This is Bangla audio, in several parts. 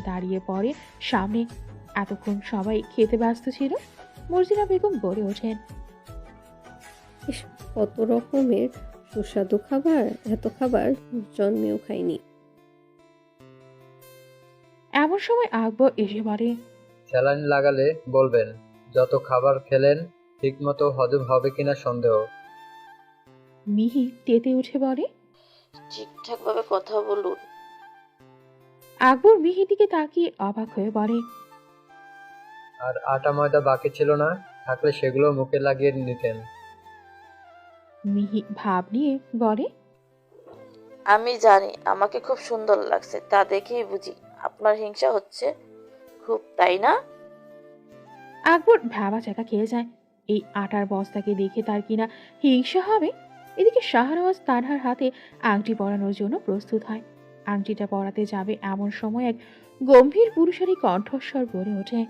দাঁড়িয়ে পড়ে সামনে। এতক্ষণ সবাই খেতে ব্যস্ত ছিল। মর্জিনা বেগম বলে ওঠেন, ইস, কত রকমের সুস্বাদু খাবার, এত খাবার জন্মেও খাইনি। এমন সময় আকবর এসে বলে, স্যালাইন লাগালে বলবেন। যত খাবার খেলেন ঠিকমতো হজম হবে কিনা সন্দেহ। মিহি তেতে উঠে বলে। ঠিকঠাকভাবে কথা বলুন। আকবর মিহির দিকে তাকিয়ে অবাক হয়ে বলে, আর আটা ময়দা বাকি ছিল না, থাকলে সেগুলো মুখে লাগিয়ে নিতেন। মিহি ভাব নিয়ে বলে, আমি জানি আমাকে খুব সুন্দর লাগছে, তা দেখেই বুঝি আপনার হিংসা হচ্ছে খুব, তাই না? আকবর ভাবা চাকা খেয়ে যায়। এই আটার বস্তাকে দেখে তার কিনা হিংসা হবে। এদিকে শাহনওয়াজ তানহার হাতে আংটি পরানোর জন্য প্রস্তুত হয়। আংটিটা পরাতে যাবে এমন সময় এক গম্ভীর পুরুষালী কণ্ঠস্বর বলে ওঠে,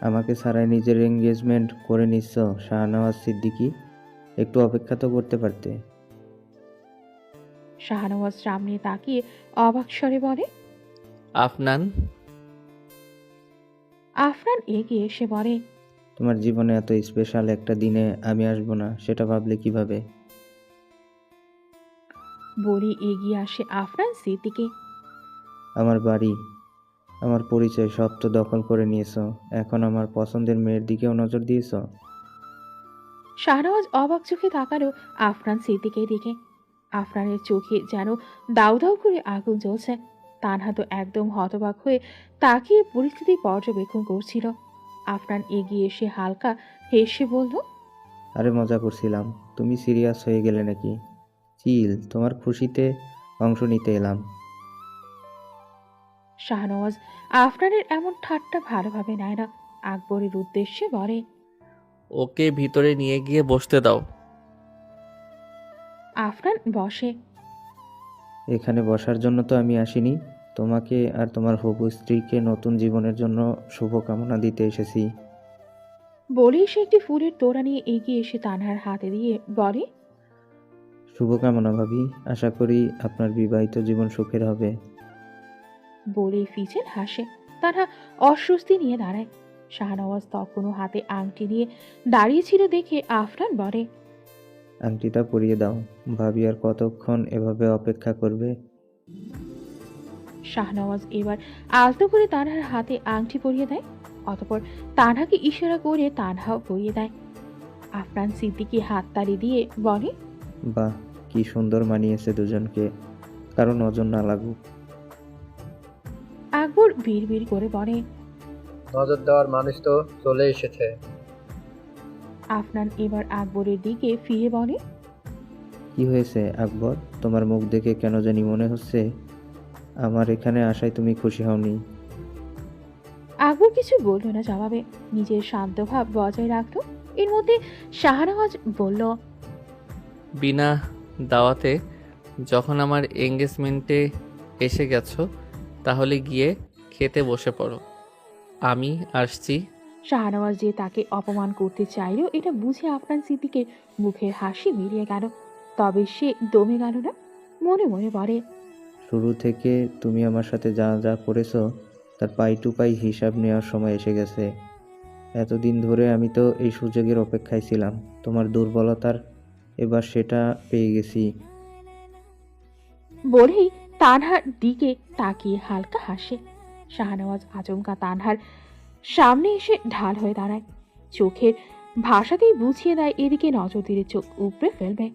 আমাকে ছাড়াই নিজের এঙ্গেজমেন্ট করে নিচ্ছ শাহনওয়াজ সিদ্দিকী? একটু অপেক্ষা তো করতে পারতে। শাহনওয়াজ সামনে তাকিয়ে অবাক স্বরে বলে। আফনান, আফরান এগিয়ে এসে বলে, তোমার জীবনে এত স্পেশাল একটা দিনে আমি আসবো না সেটা ভাবলে কিভাবে? বলি এগিয়ে আসে আফরান সিদ্দিকে। আমার বাড়ি, আমার পরিচয় সব তো দখল করে নিয়েছো, এখন আমার পছন্দের মেয়ের দিকেও নজর দিয়েছো। শাহনওয়াজ অবাক চোখে তাকালো আফরান সিদ্দিকের দিকে। আফরানের চোখে যেন দাউ দাউ করে আগুন জ্বলছে। তানহা তো একদম হতবাক হয়ে তাকিয়ে পরিস্থিতি পর্যবেক্ষণ করছিল। আফরান এগিয়ে এসে হালকা হেসে বলল, আরে মজা করছিলাম, তুমি সিরিয়াস হয়ে গেলে নাকি? চিল, তোমার খুশিতে অংশ নিতে এলাম। শাহনওয়াজ আফরানের এমন ঠাট্টা ভালোভাবে নেয় না। আকবরের উদ্দেশ্যে বলে, ওকে ভিতরে নিয়ে গিয়ে বসতে দাও। আফরান বসে। এখানে বসার জন্য তো আমি আসিনি, তোমাকে আর তোমার হবু স্ত্রীকে নতুন জীবনের জন্য শুভকামনা দিতে এসেছি। বলেই সে একটি ফুলের তোড়া নিয়ে এগিয়ে এসে তানহার হাতে দিয়ে বলে, শুভকামনা ভাবি, আশা করি আপনার বিবাহিত জীবন সুখের হবে। বলে ফিচেল হাসে। তানহা অস্বস্তি নিয়ে দাঁড়ায়। শাহনওয়াজ তখনও হাতে আংটি নিয়ে দাঁড়িয়েছিল দেখে আফরান বলে, আংটিটা পরিয়ে দাও, ভাবি আর কতক্ষণ এভাবে অপেক্ষা করবে? শাহনওয়াজ এবার আলতো করে তানহার হাতে আংটি পরিয়ে দেয়। অতঃপর তানহাকে ইশারা করে তানহাও পরিয়ে দেয়। আফরান সিদ্দিকী হাততালি দিয়ে বলে, বাহ, কি সুন্দর মানিয়েছে দুজনকে, কারো নজর না লাগুক। আকবর বিড় করে বলে। নজর দেওয়ার মানুষ তো চলে এসেছে। আফরান এবার আকবরের দিকে ফিরে বলে, কি হয়েছে আকবর, তোমার মুখ দেখে কেন জানি মনে হচ্ছে আমার এখানে আসায় তুমি খুশি হওনি। আকবর কিছু বলল না জবাবে, নিজের শান্ত ভাব বজায় রাখলো। এর মধ্যে শাহনওয়াজ বলল, বিনা দাওয়াতে যখন আমার এঙ্গেজমেন্টে এসে গেছো, তাহলে গিয়ে খেতে বসে পড়ো, আমি আসছি। শাহনওয়াজ যে তাকে অপমান করতে চাইল এটা বুঝে আফরান সিদ্দিকের মুখের হাসি মিলিয়ে গেল। তবে সে দমে গেল না। মনে মনে বলে, শুরু থেকে তুমি আমার সাথে যা যা করেছো তার পাই টু পাই হিসাব নেওয়ার সময় এসে গেছে। এতদিন ধরে আমি তো এই সুযোগের অপেক্ষায় ছিলাম, তোমার দুর্বলতার এবার সেটা পেয়ে গেছি। বলেই তানহার দিকে তাকিয়ে হালকা হাসে। শাহনওয়াজ আচমকা তানহার সামনে এসে ঢাল হয়ে দাঁড়ায়। চোখের ভাষাতেই বুঝিয়ে দেয় এদিকে নজর দিলে চোখ উপড়ে ফেলবে।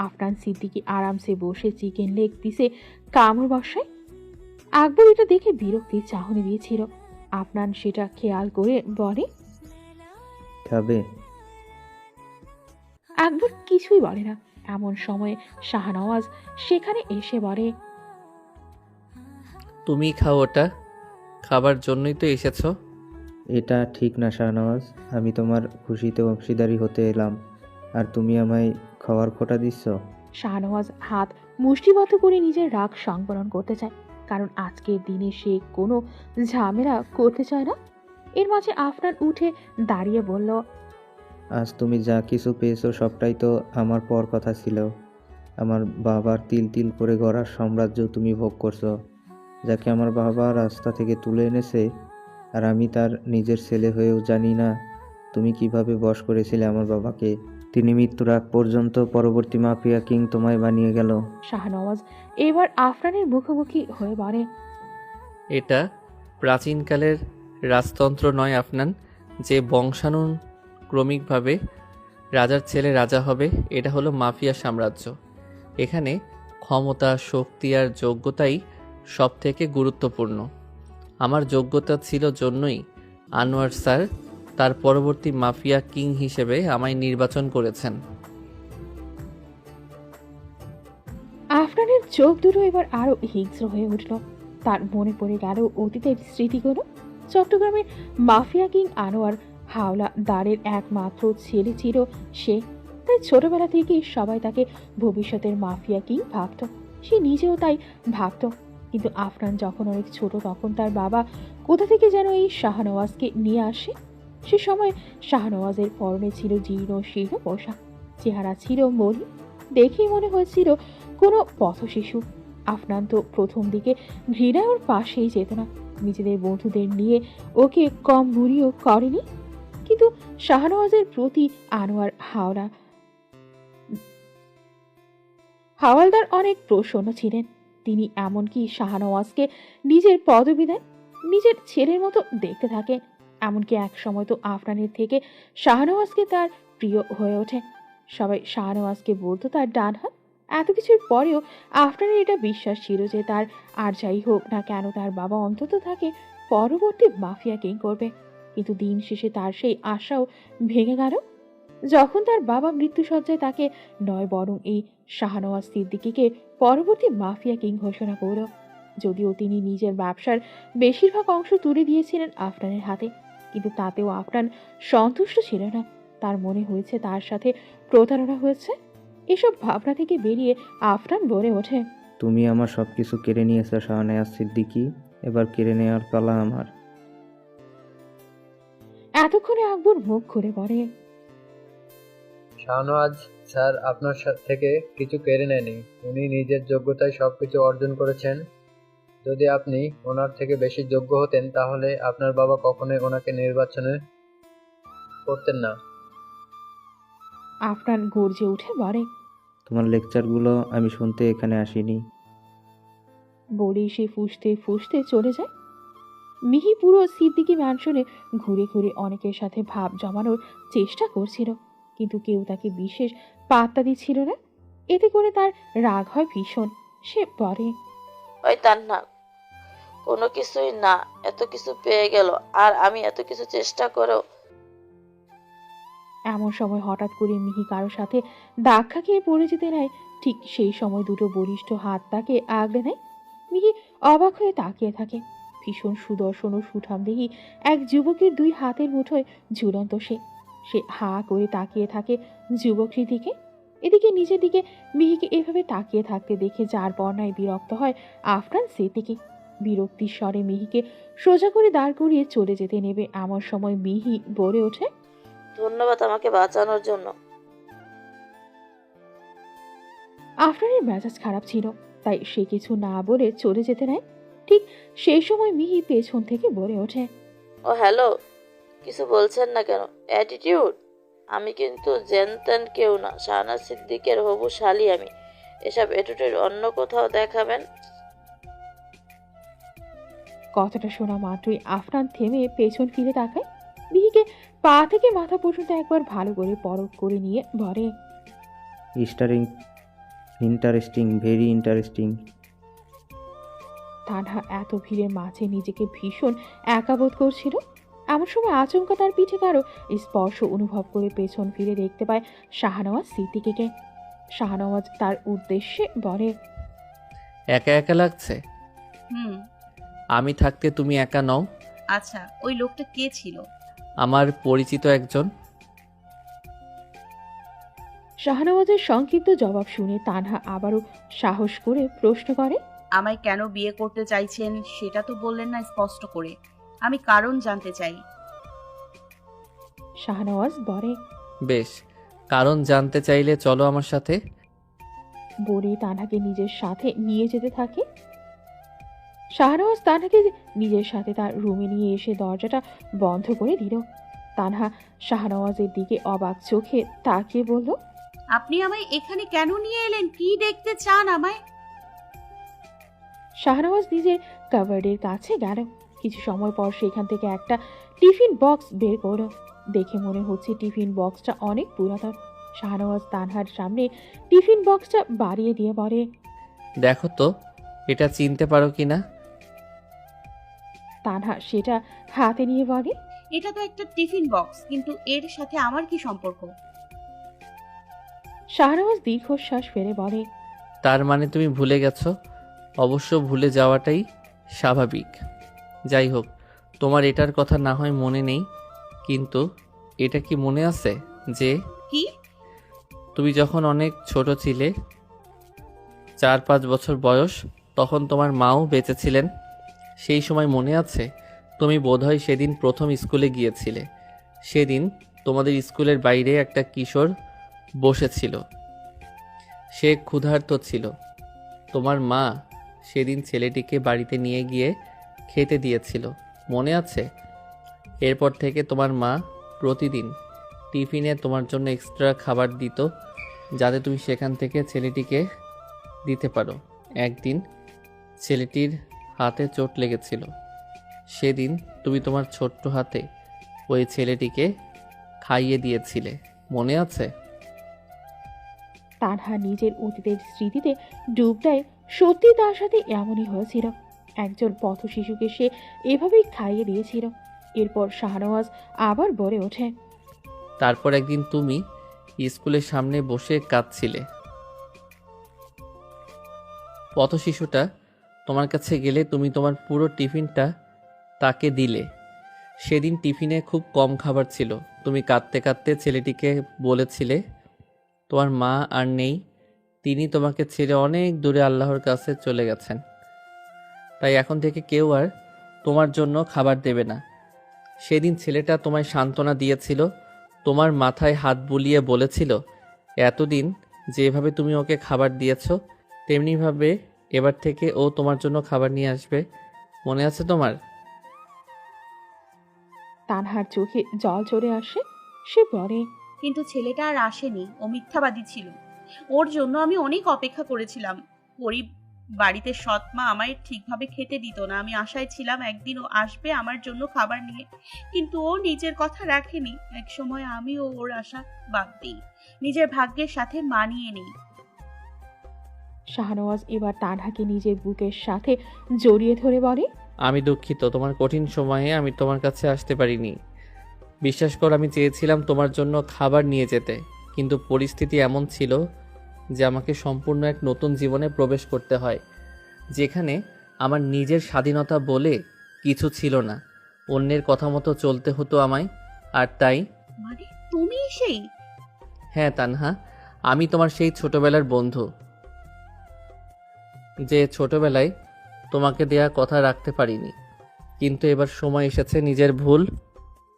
আফরান সিদ্দিকী আরামসে বসে চিকেন লেগ পিসে কামড় বসায়। আকবর এটা দেখে বিরক্তির চাহনি দিয়েছিল। আফরান সেটা খেয়াল করে বলে, খাবে? আকবর কিছুই বলে না। এমন সময়ে শাহনওয়াজ সেখানে এসে বলে, তুমি খাও, ওটা খাবার জন্যই তো এসেছো। এটা ঠিক না শাহনওয়াজ, আমি তোমার খুশিতে অংশীদারি হতে এলাম আর তুমি আমায় খাওয়ার খোঁটা দিচ্ছ। শাহনওয়াজ হাত মুষ্টিবদ্ধ করে নিজের রাগ সংবরণ করতে চায়, কারণ আজকের দিনে সে কোনো ঝামেলা করতে চায় না। এর মাঝে আফরান উঠে দাঁড়িয়ে বলল, আজ তুমি যা কিছু পেয়েছো সবটাই তো আমার পর কথা ছিল। আমার বাবার তিল তিল করে গড়ার সাম্রাজ্য তুমি ভোগ করছো, যাকে আমার বাবা রাস্তা থেকে তুলে এনেছে, আর আমি তার নিজের ছেলে হয়েও জানি না তুমি কিভাবে বশ করেছিলে আমার বাবাকে। তিনি মৃত্যুর আগ পর্যন্ত পরবর্তী মাফিয়া কিং তোমায় বানিয়ে গেল। শাহনওয়াজ এবার আফরানের মুখোমুখি হয়ে বলে, এটা প্রাচীনকালের রাজতন্ত্র নয় আফনান, যে বংশানুক্রমিকভাবে রাজার ছেলে রাজা হবে। এটা হলো মাফিয়া সাম্রাজ্য। এখানে ক্ষমতা, শক্তি আর যোগ্যতাই সব থেকে গুরুত্বপূর্ণ। আমার যোগ্যতা ছিল জন্যই আনোয়ার স্যার তার পরবর্তী মাফিয়া কিং হিসেবে আমায় নির্বাচন করেছেন। আফরানের চোখ দুটো এবার আরো হিংস্র হয়ে উঠল। তার মনে পড়ে গেল অতীতের স্মৃতিগুলো। চট্টগ্রামের মাফিয়া কিং আনোয়ার হাওলাদারের একমাত্র ছেলে ছিল সে। তাই ছোটবেলা থেকেই সবাই তাকে ভবিষ্যতের মাফিয়া কিং ভাবত, সে নিজেও তাই ভাবত। কিন্তু আফরান যখন অনেক ছোট তখন তার বাবা কোথা থেকে যেন এই শাহনওয়াজকে নিয়ে আসে। সে সময় শাহনওয়াজের পরনে ছিল জীর্ণ শীর্ণ পোশাক, চেহারা ছিল মলিন, দেখেই মনে হয়েছিল কোনো পথশিশু। আফনান তো প্রথম দিকে ঘৃণায় ওর পাশেই যেত না, নিজেদের বন্ধুদের নিয়ে ওকে কম বুড়িও করেনি। কিন্তু শাহনওয়াজের প্রতি আনোয়ার হাওয়ালদার অনেক প্রসন্ন ছিলেন। তিনি এমনকি শাহনওয়াজকে নিজের পদবি দেন, নিজের ছেলের মতো দেখতে থাকেন। এমনকি এক সময় তো আফরানের থেকে শাহনওয়াজকে তার প্রিয় হয়ে ওঠে। সবাই শাহনওয়াজকে বলতো তার ডান হাত। এত কিছুর পরেও আফরানের এটা বিশ্বাস ছিল যে তার আর যাই হোক না কেন তার বাবা অন্তত তাকে পরবর্তী মাফিয়া কিং করবে। কিন্তু দিন শেষে তার সেই আশাও ভেঙে গেল যখন তার বাবা মৃত্যুসজ্জায় তাকে নয় বরং এই শাহনওয়াজ সিদ্দিকীকে পরবর্তী মাফিয়া কিং ঘোষণা করল। যদিও তিনি নিজের ব্যবসার বেশিরভাগ অংশ তুলে দিয়েছিলেন আফরানের হাতে, কিন্তু তাতেও আফরান সন্তুষ্ট ছিল না। তার মনে হয়েছে তার সাথে প্রতারণা হয়েছে। এসব ভাবনা থেকে বেরিয়ে আফরান বলে ওঠে, তুমি আমার সবকিছু কেড়ে নিয়েছো শাহনেওয়াজ সিদ্দিকী, এবার কেড়ে নেওয়ার পালা আমার। এতক্ষণে আকবর মুখ খুলে বলে, শাহনওয়াজ স্যার আপনার থেকে কিছু কেড়ে নেয়নি। উনি নিজের যোগ্যতায় সবকিছু অর্জন করেছেন। যদি আপনি ওনার থেকে বেশি যোগ্য হতেন তাহলে আপনার বাবা কখনোই ওনাকে নির্বাচনে করতেন না। আফরান গর্জে উঠে বলে, তোমার লেকচারগুলো আমি শুনতে এখানে আসিনি। বলেই সে ফুঁসতে ফুঁসতে চলে যায়। মিহি পুরো সিদ্দিকী ম্যানশনে ঘুরে ঘুরে অনেকের সাথে ভাব জমানোর চেষ্টা করছিল, কিন্তু কেউ তাকে বিশেষ পাত্তা দিচ্ছিল না। এতে করে তার রাগ হয় ভীষণ। সে বলে, ওই তান্না, কোনো কিছুই না, এত কিছু পেয়ে গেল আর আমি এত কিছু চেষ্টা করেও। এমন সময় হঠাৎ করে মিহি কারোর সাথে ধাক্কা খেয়ে পড়ে যেতে নেয়। ঠিক সেই সময় দুটো বলিষ্ঠ হাত তাকে আগলে নেয়। মিহি অবাক হয়ে তাকিয়ে থাকে। ভীষণ সুদর্শন ও সুঠামদেহী এক যুবকের দুই হাতের মুঠোয় ঝুলন্ত সে। সে হা করে তাকিয়ে থাকে যুবকটির দিকে। এদিকে নিজের দিকে মিহিকে এভাবে তাকিয়ে থাকতে দেখে যার বর্ণায় বিরক্ত হয় আফরান সিদ্দিকী। বিরক্তির স্বরে মিহিকে সোজা করে দাঁড় করিয়ে চলে যেতে নেবে এমন সময় মিহি বলে ওঠে, ধন্যবাদ আমাকে বাঁচানোর জন্য। আফরানের মেজাজ খারাপ ছিল, তাই সে কিছু না বলে চলে যেতে নেয়। ঠিক সেই সময় মিহি পেছন থেকে বলে ওঠে, ও হ্যালো, কিছু বলছেন না কেন? অ্যাটিটিউড? আমি কিন্তু জেনতেন কেউ না, শাহনাজ সিদ্দিকের হবু শালি আমি। এসব অ্যাটিটিউড অন্য কোথাও দেখাবেন। কথাটা শোনা মাত্রই আফরান থেমে পেছন ফিরে তাকায়। মিহিকে পা থেকে মাথা পর্যন্ত একবার ভালো করে পরখ করে নিয়ে বলে, ইন্টারেস্টিং, ভেরি ইন্টারেস্টিং। তানহা এত ভিড়ের মাঝে নিজেকে ভীষণ একা বোধ করছিল। এমন সময় আচমকা তার পিঠে কারো স্পর্শ অনুভব করে পেছন ফিরে দেখতে পায় শাহনওয়াজ সিদ্দিকীকে। শাহনওয়াজ তার উদ্দেশ্যে বলে, একা একা লাগছে? আমি থাকতে তুমি একা নও। আচ্ছা, ওই লোকটা কে ছিল? আমার পরিচিত একজন। শাহনওয়াজের সংক্ষিপ্ত জবাব শুনে তানহা আবারও সাহস করে প্রশ্ন করে, আমায় কেন বিয়ে করতে চাইছেন সেটা তো বললেন না স্পষ্ট করে। আমি কারণ জানতে চাই। শাহনওয়াজ বলে। বেশ, কারণ জানতে চাইলে চলো আমার সাথে। বলেই তানহাকে নিজের সাথে নিয়ে যেতে থাকে। শাহনওয়াজ তানহাকে নিজের সাথে তার রুমে নিয়ে এসে দরজাটা বন্ধ করে দিল। তানহা শাহনওয়াজের দিকে অবাক চোখে তাকিয়ে বলল, আপনি আমায় এখানে কেন নিয়ে এলেন? কি দেখতে চান আমায়? শাহনওয়াজ নিজের কাভার্ডের কাছে গেল। কিছু সময় পর সেখান থেকে একটা টিফিন বক্স বের করলো। দেখে মনে হচ্ছে টিফিন বক্সটা অনেক পুরাতন। শাহনওয়াজ তানহার সামনে টিফিন বক্সটা বাড়িয়ে দিয়ে বলে, দেখো তো এটা চিনতে পারো কি না? তানহা সেটা হাতে নিয়ে বলে, এটা তো একটা টিফিন বক্স, কিন্তু এর সাথে আমার কি সম্পর্ক? শাহনওয়াজ দীর্ঘশ্বাস ফেলে বলে, তার মানে তুমি ভুলে গেছো? অবশ্য ভুলে যাওয়াটাই স্বাভাবিক। যাই হোক, তোমার এটার কথা না হয় মনে নেই, কিন্তু এটা কি মনে আছে যে কি? তুমি যখন অনেক ছোট ছিলে, 4-5 বছর বয়স, তখন তোমার মাও বেঁচে ছিলেন। সেই সময় মনে আছে? তুমি বোধহয় সেদিন প্রথম স্কুলে গিয়েছিলে। সেদিন তোমাদের স্কুলের বাইরে একটা কিশোর বসেছিল। সে ক্ষুধার্ত ছিল। তোমার মা সেদিন ছেলেটিকে বাড়িতে নিয়ে গিয়ে খেতে দিয়েছিল, মনে আছে? এরপর থেকে তোমার মা প্রতিদিন টিফিনে তোমার জন্য এক্সট্রা খাবার দিত, যাতে তুমি সেখান থেকে ছেলেটিকে দিতে পারো। একদিন ছেলেটির হাতে চোট লেগেছিল। সেদিন তুমি তোমার ছোট্ট হাতে ওই ছেলেটিকে খাইয়ে দিয়েছিলে, মনে আছে? তানহা নিজের অতীতের স্মৃতিতে ডুব দেয়। সত্যি তার সাথে এমনই হয়েছিল। একজন পথ শিশুকে সে এভাবেই খাইয়ে দিয়েছিল। এরপর শাহনওয়াজ আবার বলে ওঠে, তারপর একদিন তুমি স্কুলের সামনে বসে কাঁদছিলে। পথ শিশুটা তোমার কাছে গেলে তুমি তোমার পুরো টিফিনটা তাকে দিলে। সেদিন টিফিনে খুব কম খাবার ছিল। তুমি কাঁদতে কাঁদতে ছেলেটিকে বলেছিলে তোমার মা আর নেই, তিনি তোমাকে ছেড়ে অনেক দূরে আল্লাহর কাছে চলে গেছেন, তাই এখন থেকে কেউ আর তোমার জন্য খাবার দেবে না। সেদিন ছেলেটা তোমায় সান্ত্বনা দিয়েছিল, তোমার মাথায় হাত বুলিয়ে বলেছিল এতদিন যেভাবে তুমি ওকে খাবার দিয়েছ, তেমনিভাবে এবার থেকে ও তোমার জন্য খাবার নিয়ে আসবে, মনে আছে তোমার? তানহার চোখে জল চলে আসে। সে বলে, কিন্তু ছেলেটা আর আসেনি, ও মিথ্যাবাদী ছিল। ওর জন্য আমি অনেক অপেক্ষা করেছিলাম। গরিব বাড়িতে সৎ মা আমায় ঠিকভাবে খেতে দিত না। আমি আশায় ছিলাম একদিন ও আসবে আমার জন্য খাবার নিয়ে, কিন্তু ও নিজের কথা রাখেনি। এক সময় আমিও ওর আশা বাদ দিই, নিজের ভাগ্যের সাথে মানিয়ে নিই। শাহনওয়াজ এবার তানহাকে নিজের বুকের সাথে জড়িয়ে ধরে বলে, আমি দুঃখিত, তোমার কঠিন সময়ে আমি তোমার কাছে আসতে পারিনি। বিশ্বাস করো, আমি চেয়েছিলাম তোমার জন্য খাবার নিয়ে যেতে, কিন্তু পরিস্থিতি এমন ছিল যে আমাকে সম্পূর্ণ এক নতুন জীবনে প্রবেশ করতে হয়, যেখানে আমার নিজের স্বাধীনতা বলে কিছু ছিল না। অন্যের কথা মতো চলতে হতো আমায়। আর তাই মানে তুমি সেই? হ্যাঁ তানহা, আমি তোমার সেই ছোটবেলার বন্ধু, যে ছোটবেলায় তোমাকে দেয়া কথা রাখতে পারিনি। কিন্তু এবার সময় এসেছে নিজের ভুল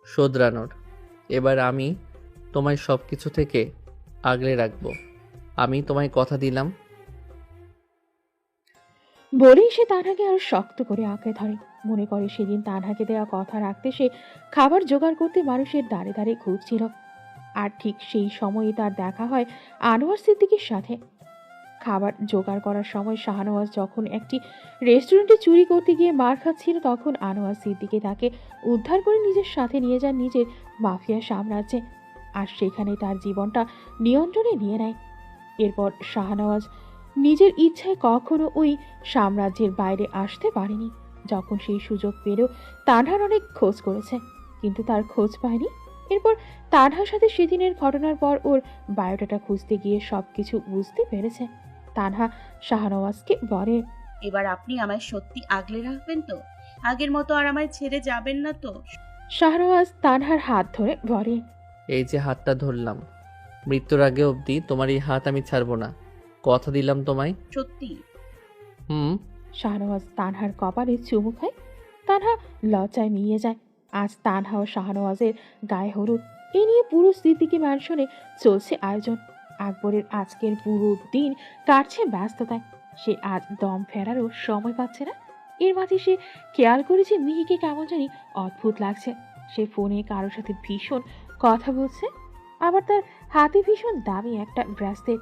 শোধরানোর। এবার আমি তোমায় সব কিছু থেকে আগলে রাখবো। আমি তোমায় কথা দিলাম। বলেই সে তানহাকে আরো শক্ত করে আঁকড়ে ধরে। মনে করে সেদিন তানহাকে দেওয়া কথা রাখতে সে খাবার জোগাড় করতে মানুষের দাঁড়ে দাঁড়ে ঘুরছিল। আর ঠিক সেই সময়ে তার দেখা হয় আনোয়ার সিদ্দিকীর সাথে। খাবার জোগাড় করার সময় শাহনওয়াজ যখন একটি রেস্টুরেন্টে চুরি করতে গিয়ে মার খাচ্ছিল, তখন আনোয়ার সিদ্দিকী তাকে উদ্ধার করে নিজের সাথে নিয়ে যান নিজের মাফিয়া সাম্রাজ্যে। আর সেখানে তার জীবনটা নিয়ন্ত্রণে নিয়ে নেয়। এরপর শাহনওয়াজ নিজের ইচ্ছায় কখনো ওই সাম্রাজ্যের বাইরে আসতে পারেনি। যখন সেই সুযোগ পেল, তানহার অনেক খোঁজ করেছে, কিন্তু তার খোঁজ পায়নি। এরপর তানহার সাথে সেদিনের ঘটনার পর ওর বায়োডাটা খুঁজতে গিয়ে সবকিছু বুঝতে পেরেছে। তানহা শাহনওয়াজকে বলে, এবার আপনি আমায় সত্যি আগলে রাখবেন তো? আগের মতো আর আমায় ছেড়ে যাবেন না তো? শাহনওয়াজ তানহার হাত ধরে বলে, এই যে হাতটা ধরলাম, মৃত্যুর আগে অবধি তোমার এই হাত আমি ছাড়বো না, কথা দিলাম তোমায়। সত্যি? হুম। শাহনওয়াজ তানহার কপালে চুমু খায়। তানহা লজ্জায় মিলিয়ে যায়। আজ তানহা ও শাহনওয়াজের গায়ে হলুদ। এ নিয়ে পুরো সিদ্দিকী ম্যানশনে চলছে আয়োজন। আকবরের আজকের পুরো দিন কাটছে ব্যস্ততায়। সে আজ দম ফেরারও সময় পাচ্ছে না। এর মাঝে সে খেয়াল করেছে মিহিকে কেমন জানি অদ্ভুত লাগছে। সে ফোনে কারোর সাথে ভীষণ কথা বলছে, আবার তার হাতে ভীষণ দামি একটা ব্রেসলেট,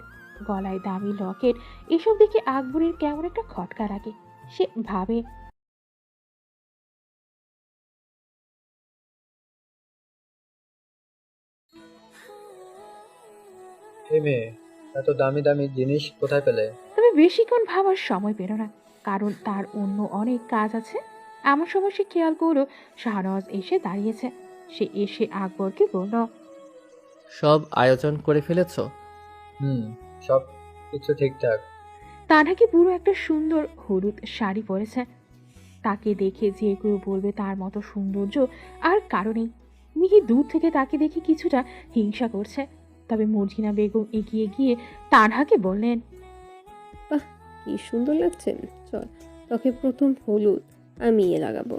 গলায় দামি লকেট। এসব দেখে আকবরের কেমন একটা খটকা লাগে। সে ভাবে, এই মেয়ে এত দামি দামি জিনিস কোথায় পেলে? তবে বেশিক্ষণ ভাবার সময় পেল না, কারণ তার অন্য অনেক কাজ আছে। এমন সময় সে খেয়াল করলো শাহনওয়াজ এসে দাঁড়িয়েছে। সে এসে আকবরকে বলল, সব আয়োজন করে ফেলেছো? সব কিছু ঠিকঠাক। তানহাকে পুরো একটা সুন্দর হলুদ শাড়ি পরেছে। তাকে দেখে যে কেউ বলবে তার মতো সৌন্দর্য আর কারণেই। মিহি দূর থেকে তাকে দেখে কিছুটা হিংসা করছে। তবে মর্জিনা বেগম এগিয়ে গিয়ে তানহাকে বললেন, বাহ, কি সুন্দর লাগছে। চল, তোকে প্রথম হলুদ আমি লাগাবো।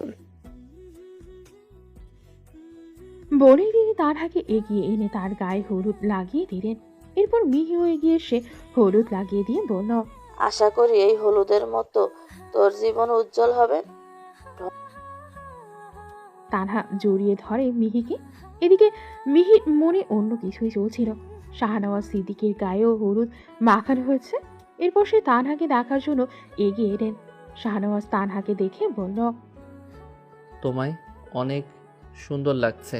বলেই তিনি তানহাকে এগিয়ে এনে তার গায়ে হলুদ লাগিয়ে দিলেন। এরপর মিহিও এগিয়ে এসে হলুদ লাগিয়ে দিয়ে বলল, আশা করি এই হলুদের মতো তোর জীবন উজ্জ্বল হবে। তানহা জড়িয়ে ধরে মিহিকে। এদিকে মিহির মনে অন্য কিছুই চলছিল। শাহনওয়াজ সিদ্দিকের গায়েও হলুদ মাখানো হয়েছে। এরপর সে তানহাকে দেখার জন্য এগিয়ে এলেন। শাহনওয়াজ তানহাকে দেখে বলল, তোমায় অনেক সুন্দর লাগছে,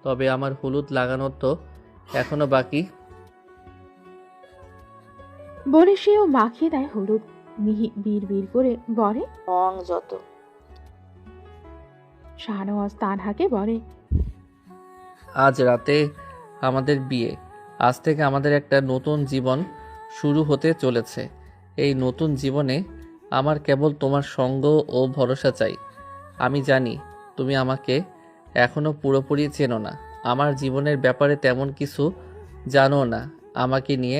তবে আমার হলুদ লাগানোর তো এখনো বাকি। বলে সেও মাখিয়ে দেয় হলুদ। মিহি বীর বীর করে বলে, রং যত। শাহনওয়াজ তানহাকে বলে, আজ রাতে আমাদের বিয়ে। আজ থেকে আমাদের একটা নতুন জীবন শুরু হতে চলেছে। এই নতুন জীবনে আমার কেবল তোমার সঙ্গ ও ভরসা চাই। আমি জানি তুমি আমাকে এখনো পুরোপুরি চেনো না, আমার জীবনের ব্যাপারে তেমন কিছু জানো না। আমাকে নিয়ে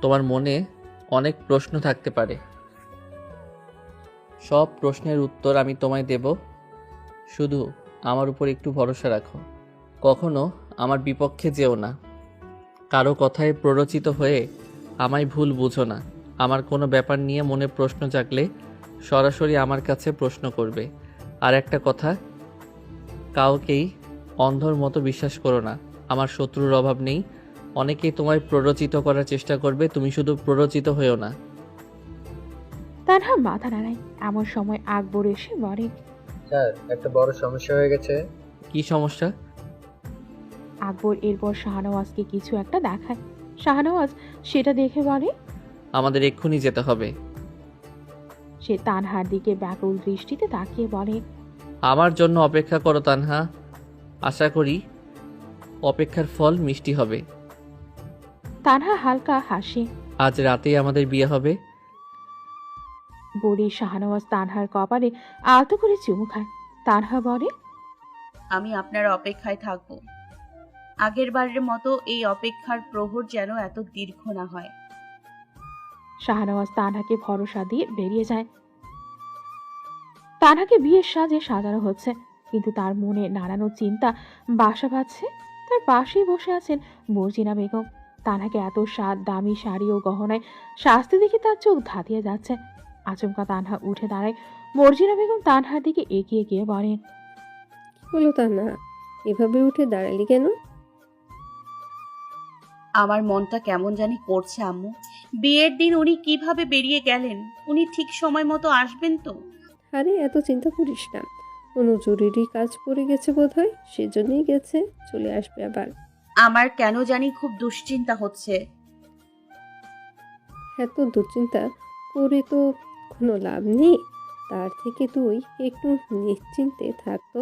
তোমার মনে অনেক প্রশ্ন থাকতে পারে। সব প্রশ্নের উত্তর আমি তোমায় দেব, শুধু আমার উপর একটু ভরসা রাখো। কখনো আমার বিপক্ষে যেও না, কারো কথায় প্ররোচিত হয়ে আমায় ভুল বুঝো না। আমার কোনো ব্যাপার নিয়ে মনে প্রশ্ন জাগলে সরাসরি আমার কাছে প্রশ্ন করবে। আর একটা কথা, কাউকেই অন্ধর মতো বিশ্বাস করো না। আমার শত্রুর অভাব নেই, অনেকেই তোমায় প্ররোচিত করার চেষ্টা করবে, তুমি শুধু প্ররোচিত হয়েও না। তানহা মাথা নাড়ায়। এমন সময় আকবর এসে বলে, স্যার, একটা বড় সমস্যা হয়ে গেছে। কি সমস্যা? আকবর এরপর শাহনওয়াজকে কিছু একটা দেখায়। শাহনওয়াজ সেটা দেখে বলে, আমাদের এক্ষুনি যেতে হবে। সে তানহার দিকে ব্যাকুল দৃষ্টিতে তাকিয়ে বলে, আমার জন্য অপেক্ষা করো তানহা, আশা করি অপেক্ষার ফল মিষ্টি হবে। তানহা হালকা হাসে। আজ রাতেই আমাদের বিয়ে হবে। বলে শাহনওয়াজ তানহার কপালে আলতো করে চুমু খায়। তানহা বলে, আমি আপনার অপেক্ষায় থাকবো। আগের বারের মতো এই অপেক্ষার প্রহর যেন এত দীর্ঘ না হয়। শাহনওয়াজ তানহাকে ভরসা দিয়ে বেরিয়ে যায়। তানহাকে বিয়ের সাজে সাজানো হচ্ছে, কিন্তু তার মনে নানানো চিন্তা বাসা বাঁধছে। তার পাশেই বসে আছেন মর্জিনা বেগম। তানহাকে এত দামি শাড়ি ও গহনায় সাজতে দেখে তার চোখ ধাঁধিয়ে যাচ্ছে। আচমকা তানহা উঠে দাঁড়ায়। মর্জিনা বেগম তানহার দিকে এগিয়ে গিয়ে বলে, কি হলো তা না, এভাবে উঠে দাঁড়ালি কেন? আমার মনটা কেমন জানি করছে আম্মু। বিয়ের দিন উনি কিভাবে বেরিয়ে গেলেন? উনি ঠিক সময় মতো আসবেন তো? আরে এত চিন্তা করিস না, কোনো জরুরি কাজ পড়ে গেছে বোধহয়, সেজন্যই গেছে, চলে আসবে আবার। আমার কেন জানি খুব দুশ্চিন্তা হচ্ছে। এত দুশ্চিন্তা করে তো কোনো লাভ নেই। তার থেকে তুই একটু নিশ্চিন্তে থাকতো,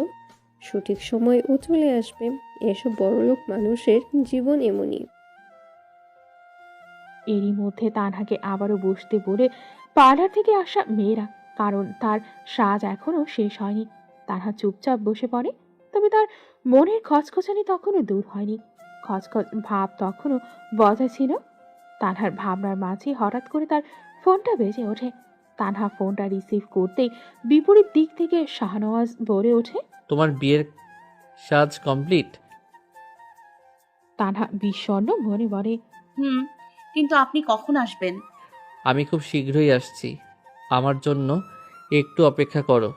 সঠিক সময় ও চলে আসবে। এসব বড়লোক মানুষের জীবন এমনই। এরই মধ্যে তানহাকে আবারও বসতে বলে পার্লার থেকে আসা মেয়েরা, কারণ তার সাজ এখনো শেষ হয়নি। তানহা চুপচাপ বসে পড়ে। তবে তার মনের খচখচানি তখনও দূর হয়নি। খচখচ ভাব তখনও বজায় ছিল। তানহার ভাবনার মাঝে হঠাৎ করে তার ফোনটা বেজে ওঠে। তানহা ফোনটা রিসিভ করতেই বিপরীত দিক থেকে শাহনওয়াজ বলে ওঠে, তোমার বিয়ের সাজ কমপ্লিট? তানহা বিষণ্ণ মনে বলে, কিন্তু আপনি কখন আসবেন? আমি খুব শীঘ্রই আসছি। আমার জন্য একটু অপেক্ষা করো।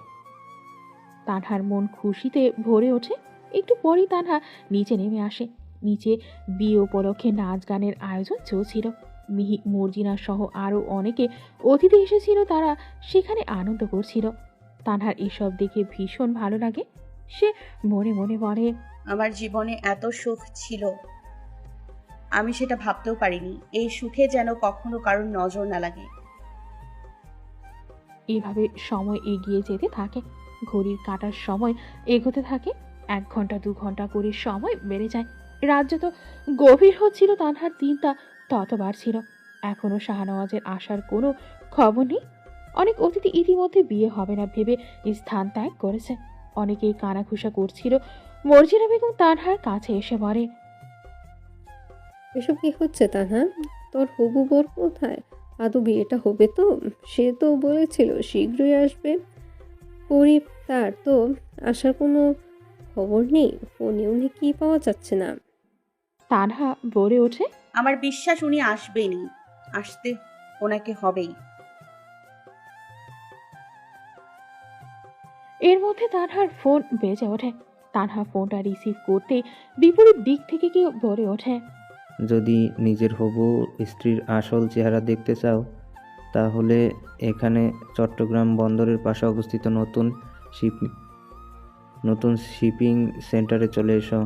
তানহার মন খুশিতে ভরে ওঠে। একটু পরেই তানহা নিচে নেমে আসে। নিচে বিয়ে উপলক্ষে নাচ গানের আয়োজন চলছিল। মিহি, মর্জিনা সহ আরও অনেকে অতিথি এসেছিল, তারা সেখানে আনন্দ করছিল। তানহার এসব দেখে ভীষণ ভালো লাগে। সে মনে মনে বলে, আমার জীবনে এত সুখ ছিল, আমি সেটা ভাবতেও পারিনি। এই সুখে যেন কখনো কারোর নজর না লাগে। এইভাবে সময় এগিয়ে যেতে থাকে। ঘড়ির কাঁটার সময় এগোতে থাকে। 1 ঘন্টা 2 ঘন্টা করে সময় বেড়ে যায়। রাত যত গভীর হচ্ছিল তানহার চিন্তা তত বাড়ছিল। এখনো শাহনওয়াজের আসার কোনো খবর নেই। অনেক অতিথি ইতিমধ্যে বিয়ে হবে না ভেবে স্থান ত্যাগ করেছে। অনেকেই কানাঘুষা করছিল। মর্জিনা বেগম তানহার কাছে এসে বলে, এসব কি হচ্ছে তানহা? তোর হবু বর কোথায়? আদৌ বিয়েটা হবে তো? সে তো বলেছিল শীঘ্রই আসবে। পরি, তার তো আসার কোনো খবর নেই। ফোনেও নাকি পাওয়া যাচ্ছে না। তানহা বলে ওঠে, আমার বিশ্বাস উনি আসবেনই, আসতে ওনাকে হবেই। এর মধ্যে তানহার ফোন বেজে ওঠে। তানহা ফোনটা রিসিভ করতেই বিপরীত দিক থেকে কেউ বলে ওঠে, যদি নিজের হবু স্ত্রীর আসল চেহারা দেখতে চাও তাহলে এখানে চট্টগ্রাম বন্দরের পাশে অবস্থিত নতুন শিপিং সেন্টারে চলে এসো।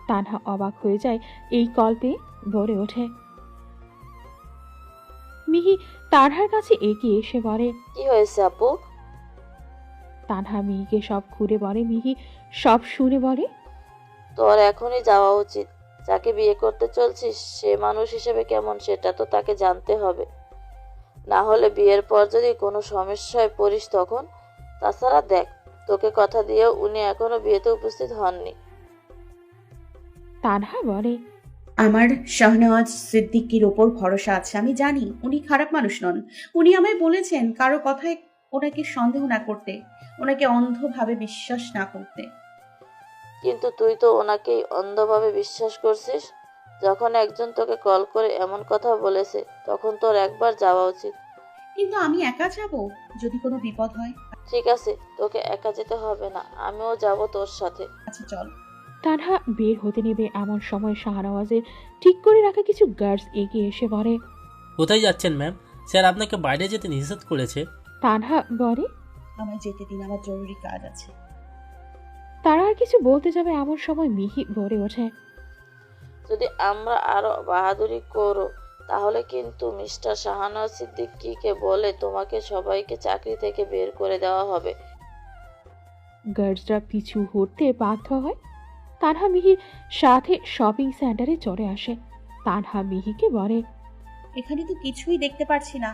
তানহা অবাক হয়ে যায় এই কল পেয়ে। বলে ওঠে, মিহি তানহার কাছে এগিয়ে এসে বলে, কি হয়েছে আপু? তানহা মিহিকে সব ঘুরে বলে। মিহি সব শুনে বলে, তোর এখনই যাওয়া উচিত। যাকে বিয়ে করতে চলছিস সে মানুষ হিসেবে কেমন সেটা তো তাকে জানতে হবে, না হলে বিয়ের পর যদি কোনো সমস্যায় পড়িস তখন। তাছাড়া দেখ, তোকে কথা দিয়েও উনি এখনো বিয়েতে উপস্থিত হননি। তানহা বলে, আমার শাহনওয়াজ সিদ্দিকীর ওপর ভরসা আছে। আমি জানি উনি খারাপ মানুষ নন। উনি আমায় বলেছেন কারো কথায় ওনাকে সন্দেহ না করতে, ওনাকে অন্ধভাবে বিশ্বাস না করতে। কিন্তু তুই তো ওনাকেই অন্ধভাবে বিশ্বাস করছিস। যখন একজন তোকে কল করে এমন কথা বলেছে তখন তোর একবার যাওয়া উচিত। কিন্তু আমি একা যাব যদি কোনো বিপদ হয়। ঠিক আছে, তোকে একা যেতে হবে না, আমিও যাব তোর সাথে। আচ্ছা চল। তানহা বের হতে নেবে এমন সময় শাহনওয়াজের ঠিক করে রাখা কিছু গার্ডস এগিয়ে এসে বলে, কোথায় যাচ্ছেন ম্যাম? স্যার আপনাকে বাইরে যেতে নিষেধ করেছে। তানহা বলে, আমায় যেতে দিন, আমার জরুরি কাজ আছে। তারা আর কিছু বলতে যাবে এমন সময় মিহি বলে ওঠে, যদি আমরা আরো বাহাদুরি করো তাহলে কিন্তু মিস্টার শাহানওয়াজ সিদ্দিকীকে বলে তোমাকে সবাইকে চাকরি থেকে বের করে দেওয়া হবে। গার্ডসরা পিছু হটতে বাধ্য হয়। তানহা মিহির সাথে শপিং সেন্টারে চলে আসে। তানহা মিহিকে বলে, এখানে তো কিছুই দেখতে পারছি না,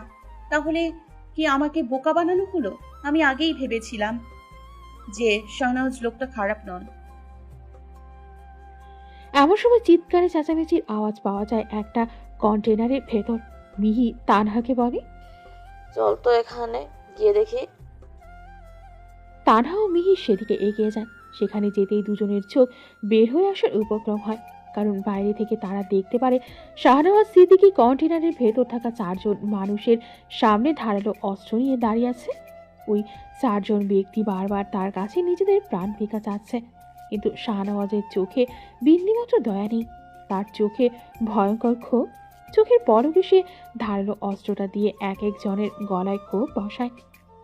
তাহলে কি আমাকে বোকা বানানো হলো? আমি আগেই ভেবেছিলাম যে শাহনওয়াজ লোকটা খারাপ নন। এমন সময় চিৎকারে চেঁচামেচির আওয়াজ পাওয়া যায় একটা কন্টেনারের ভেতর। মিহি তানহাকে বলে, চল তো এখানে গিয়ে দেখি। তানহা ও মিহি সেদিকে এগিয়ে যায়। সেখানে যেতেই দুজনের চোখ বের হয়ে আসার উপক্রম হয়, কারণ বাইরে থেকে তারা দেখতে পারে শাহনওয়াজ সিদ্দিকী কন্টেনারের ভেতর থাকা 4 জন মানুষের সামনে ধারালো অস্ত্র নিয়ে দাঁড়িয়ে আছে। ওই 4 জন ব্যক্তি বারবার তার কাছে নিজেদের প্রাণ ভিক্ষা চাচ্ছে, কিন্তু শাহনওয়াজের চোখে বিন্দুমাত্র দয়া নেই। তার চোখে ভয়ঙ্কর ক্ষোভ। চোখের পলকে সে ধারালো অস্ত্রটা দিয়ে এক এক জনের গলায় ক্ষোভ বসায়।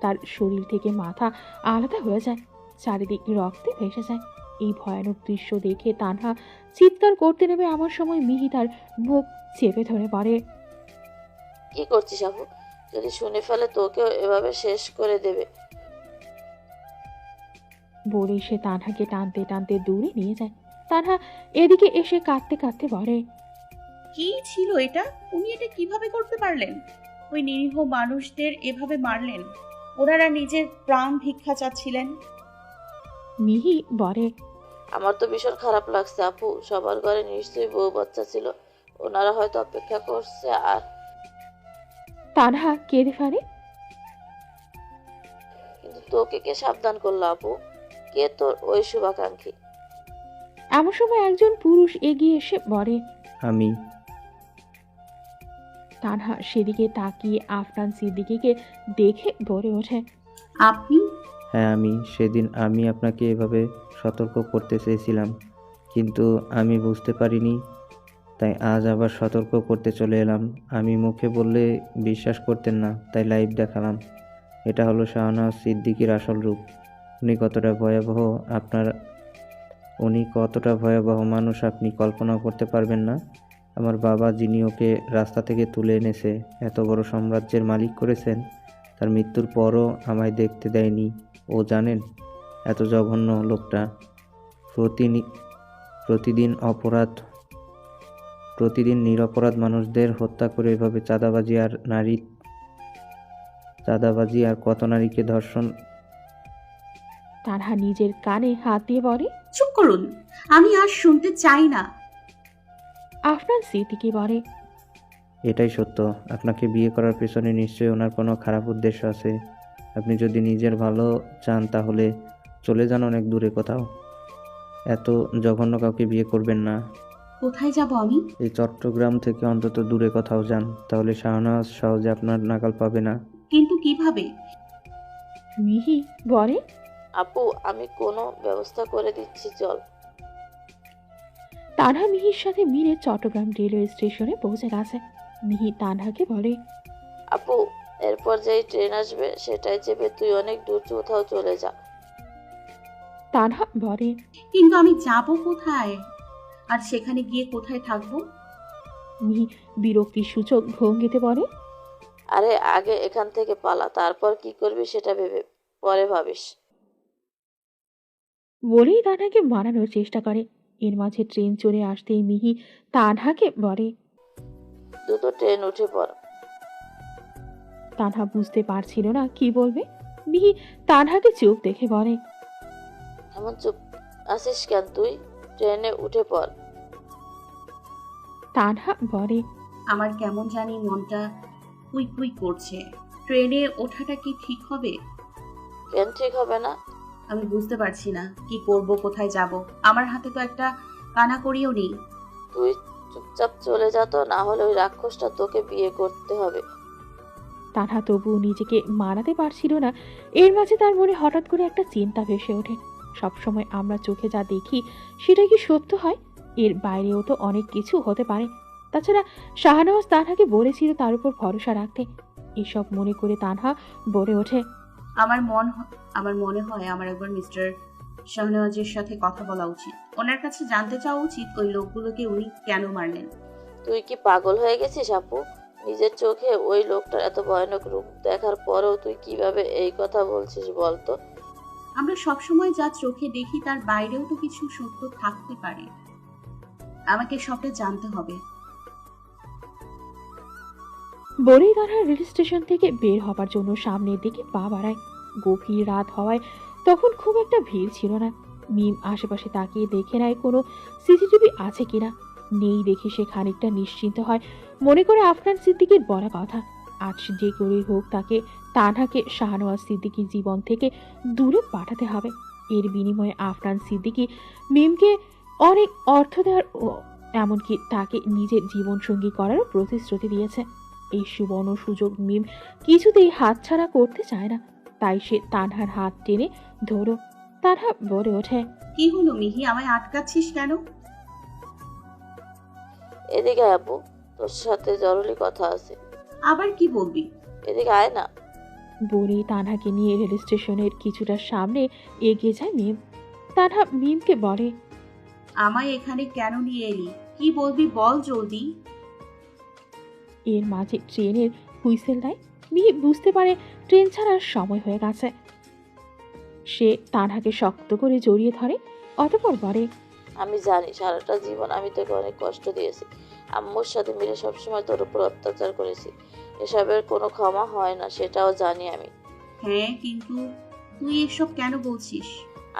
তার শরীর থেকে মাথা আলাদা হয়ে যায়, চারিদিক রক্তে ভেসে যায়। এই ভয়ানক দৃশ্য দেখে তানহা চিৎকার করতে নেবে এমন সময় মিহি তার মুখ চেপে ধরে পড়ে। কি করছিস আপু? যদি শুনে ফেলে তোকেও এভাবে শেষ করে দেবে। বলে সে তানহাকে টানতে টানতে দূরে নিয়ে যায়। তানহা এদিকে এসে কাঁদতে কাঁদতে বলে, কি ছিল এটা? উনি এটা কিভাবে করতে পারলেন? ওই নিরীহ মানুষদের এভাবে মারলেন? ওনারা নিজের প্রাণ ভিক্ষা চাচ্ছিলেন। মিহি বলে, আমার তো ভীষণ খারাপ লাগছে আপু। সবার ঘরে নিশ্চয়ই বউ বাচ্চা ছিল, ওনারা হয়তো অপেক্ষা করছে। আর তানহা কেঁদে ফেলে। কিন্তু তোকে কে সাবধান করলো আপু? কে তোর ওই শুভাকাঙ্ক্ষী? এমন সময় একজন পুরুষ এগিয়ে এসে বলে, আমি। তানহা সেদিকে তাকিয়ে আফনান সিদ্দিকীকে দেখে বলে ওঠে, আপনি? হ্যাঁ আমি সেদিন আমি আপনাকে এভাবে সতর্ক করতে চেয়েছিলাম, কিন্তু আমি বুঝতে পারিনি, তাই আজ আবার সতর্ক করতে চলে এলাম। আমি মুখে বললে বিশ্বাস করতেন না, তাই লাইভ দেখালাম। এটা হলো শাহনওয়াজ সিদ্দিকীর আসল রূপ। উনি কতটা ভয়াবহ আপনার উনি কতটা ভয়াবহ মানুষ আপনি কল্পনাও করতে পারবেন না। আমার বাবা, যিনি ওকে রাস্তা থেকে তুলে এনেছে, এত বড় সাম্রাজ্যের মালিক করেছেন, তার মৃত্যুর পরও আমায় দেখতে দেয়নি। ও জানেন, এত জঘন্য লোকটা প্রতিনি প্রতিদিন অপরাধ প্রতিদিন নিরপরাধ মানুষদের হত্যা করে এভাবে চাঁদাবাজি আর কত নারীকে ধর্ষণ। তানহা নিজের কানে হাত দিয়ে বলে। চুপ করুন, আমি আর শুনতে চাই না। আফনান সিদ্দিকী বলে। এটাই সত্য। আপনাকে বিয়ে করার পেছনে নিশ্চয়ই ওনার কোনো খারাপ উদ্দেশ্য আছে। আপনি যদি নিজের ভালো চান তাহলে চলে যান অনেক দূরে কোথাও। এত জঘন্য কাউকে বিয়ে করবেন না। কোথায় যাব আমি? এই চট্টগ্রাম থেকে অন্তত দূরে কোথাও যান, তাহলে শাহনওয়াজ সহজে আপনার নাগাল পাবে না। কিন্তু কিভাবে? মিহি বলে। আপু, আমি কোনো ব্যবস্থা করে দিচ্ছি, চল। তানহা মিহির সাথে মিলে চট্টগ্রাম রেলওয়ে স্টেশনে পৌঁছে গেছে। মিহি তানহাকে বলে। আপু, এরপর যেই ট্রেন আসবে সেটাই চেপে তুই অনেক দূর কোথাও চলে যা। তানহা বলে। কিন্তু আমি যাব কোথায়, আর সেখানে গিয়ে কোথায় থাকবো? মিহি বিরক্তির সূচক ভঙ্গিতে বলে। আরে আগে এখান থেকে পালা, তারপর কি করবি সেটা ভেবে পরে ভাবিস। বলেই তানহাকে মানানোর চেষ্টা করে। এর মাঝে ট্রেন চলে আসতেই মিহি তানহাকে বলে। দ্রুত ট্রেন উঠে পড়। তানহা বুঝতে পারছিল না কি বলবে। মিহি তানহাকে চুপ দেখে বলে। এমন চুপ আসিস কেন তুই? ট্রেনে উঠে পড়। তানহা বলে। আমার কেমন জানি মনটা কুই কুই করছে। ট্রেনে ওঠাটা কি ঠিক হবে? কেন ঠিক হবে না? আমি বুঝতে পারছি না কি করব, কোথায় যাব। আমার হাতে তো একটা কানাকড়িও নেই। তুই চুপচাপ চলে যা তো, না হলে ওই রাক্ষসটা তোকে বিয়ে করতে হবে। তানহা তবুও নিজেকে মানাতে পারছিল না। এর মাঝে তার মনে হঠাৎ করে একটা চিন্তা ভেসে ওঠে। সবসময় আমরা চোখে যা দেখি সেটা কি সত্য হয়? এর বাইরেও তো অনেক কিছু হতে পারে। তাছাড়া শাহনওয়াজ তানহাকে বলেছিল তার উপর ভরসা রাখতে। এসব মনে করে তানহা বলে ওঠে। আমার মনে হয় আমার একবার মিস্টার শাহনওয়াজের সাথে কথা বলা উচিত। ওনার কাছে জানতে চাওয়া উচিত ওই লোকগুলোকে উনি কেন মারলেন। তুই কি পাগল হয়ে গেছিস আপু? নিজের চোখে ওই লোকটার এত ভয়ানক রূপ দেখার পরেও তুই কিভাবে এই কথা বলছিস বলতো? আমরা সবসময় যা চোখে দেখি তার বাইরেও তো কিছু সত্য থাকতে পারে। আমাকে সবটা জানতে হবে। বলেই তানহা রেল স্টেশন থেকে বের হবার জন্য সামনের দিকে পা বাড়ায়। গভীর রাত হওয়ায় তখন খুব একটা ভিড় ছিল না। মিম আশেপাশে তাকিয়ে দেখে নেয় কোনো সিসিটিভি আছে কিনা। নেই দেখে সে খানিকটা নিশ্চিন্ত হয়। মনে করে আফনান সিদ্দিকীর বলা কথা, আজ যে করেই হোক তাকে তানহাকে শাহনওয়াজ সিদ্দিকীর জীবন থেকে দূরে পাঠাতে হবে। এর বিনিময়ে আফনান সিদ্দিকী মিমকে অনেক অর্থ দেওয়ার ও এমনকি তাকে নিজের জীবনসঙ্গী করারও প্রতিশ্রুতি দিয়েছে। এই সুবর্ণ সুযোগ মিম কিছুতেই হাতছাড়া করতে চায় না। তাই সে তানহার হাত টেনে ধরো। তানহা বলে ওঠে। কি হলো মিহি, আমায় আটকাচ্ছিস কেন? এদিকে আয় আপু, তোর সাথে জরুরি কথা আছে। আবার কি বলবি? এদিকে আয় না। বলেই তানহাকে নিয়ে রেল স্টেশনের কিছুটা সামনে এগিয়ে যায় মিম। তানহা মিমকে বলে। আমায় এখানে কেন নিয়ে এলি? কি বলবি বল জলদি। এর মাঝে ট্রেনের হুইসেল দেয়। মিহি বুঝতে পারে ট্রেন ছাড়ার সময় হয়ে গেছে। সে তানহাকে শক্ত করে জড়িয়ে ধরে, অতঃপর বলে। আমি জানি সারাটা জীবন আমি তোকে অনেক কষ্ট দিয়েছি। আম্মুর সাথে মিলে সবসময় তোর উপর অত্যাচার করেছি। এসবের কোনো ক্ষমা হয় না, সেটাও জানি আমি। হ্যাঁ, কিন্তু তুই এসব কেন বলছিস?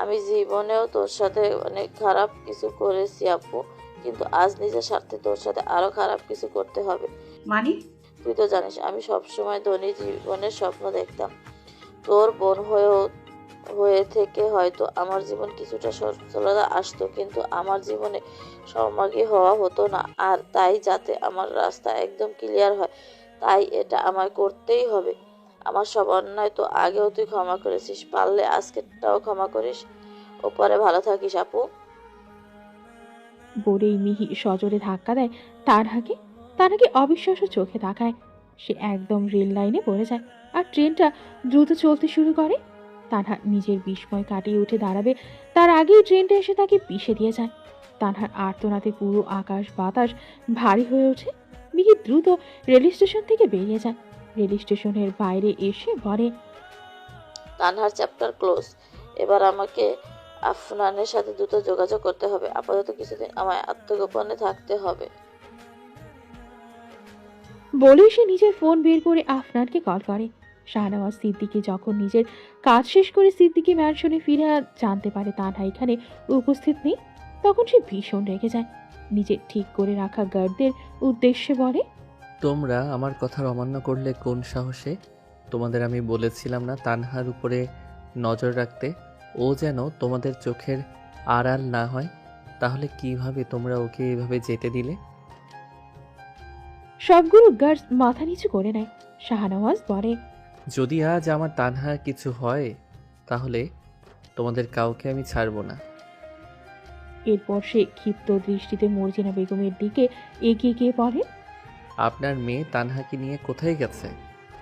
আমি জীবনেও তোর সাথে অনেক খারাপ কিছু করেছি আপু, কিন্তু আজ নিজের স্বার্থে তোর সাথে আরো খারাপ কিছু করতে হবে। মানে? তুই তো জানিস আমি সবসময় ধনী জীবনের স্বপ্ন দেখতাম। তোর বোন হয়ে থেকে হয়তো আমার জীবন কিছুটা সচ্ছলতা আসতো, কিন্তু আমার জীবনে সৌভাগ্য হওয়া হতো না। আর তাই যাতে আমার রাস্তা একদম ক্লিয়ার হয়, তাই এটা আমায় করতেই হবে। আমার সব অন্যায় তো আগেও তুই ক্ষমা করেছিস, পারলে আজকেরটাও ক্ষমা করিস। ওপরে ভালো থাকিস আপু। বলেই মিহি সজোরে ধাক্কা দেয় তানহাকে। তানহাকে অবিশ্বাস্য চোখে তাকায়। সে একদম রেল লাইনে পড়ে যায় আর ট্রেনটা দ্রুত চলতে শুরু করে। তানহা নিজের বিস্ময় কাটিয়ে উঠে দাঁড়াবে তার আগেই ট্রেনটা এসে তাকে পিষে দিয়ে যায়। তানহার আর্তনাতে পুরো আকাশ বাতাস ভারী হয়ে ওঠে। মিহি দ্রুত রেল স্টেশন থেকে বেরিয়ে যায়। রেল স্টেশনের বাইরে এসে বলে, তানহার চ্যাপ্টার ক্লোজ। এবার আমাকে আফনানের সাথে দ্রুত যোগাযোগ করতে হবে। আপাতত কিছুদিন আমায় আত্মগোপনে থাকতে হবে। বলেই সে নিজের ফোন বের করে আফনানকে কল করে। শাহনওয়াজ সিদ্দিকী যখন নিজের কাজ শেষ করে সিদ্দিকী ম্যানশনে ফিরে জানতে পারে তানহা এখানে উপস্থিত নেই, তখন সে ভীষণ রেগে যায়। নিজে ঠিক করে রাখা গার্ডদের উদ্দেশ্যে বলে, তোমরা আমার কথার অমান্য করলে কোন সাহসে? তোমাদের আমি বলেছিলাম না তানহার উপরে নজর রাখতে, ও যেন তোমাদের চোখের আড়াল না হয়? তাহলে কিভাবে তোমরা ওকে এভাবে যেতে দিলে? সবগুলো গার্ডস মাথা নিচু করে নেয়। শাহনওয়াজ বলে, যদি আজ আমার তানহার কিছু হয় তাহলে তোমাদের কাউকে আমি ছাড়বো না। এরপর সে ক্ষিপ্ত দৃষ্টিতে মর্জিনা বেগমের দিকে এগিয়ে গিয়ে বলে, আপনার মেয়ে তানহাকে নিয়ে কোথায় গেছে?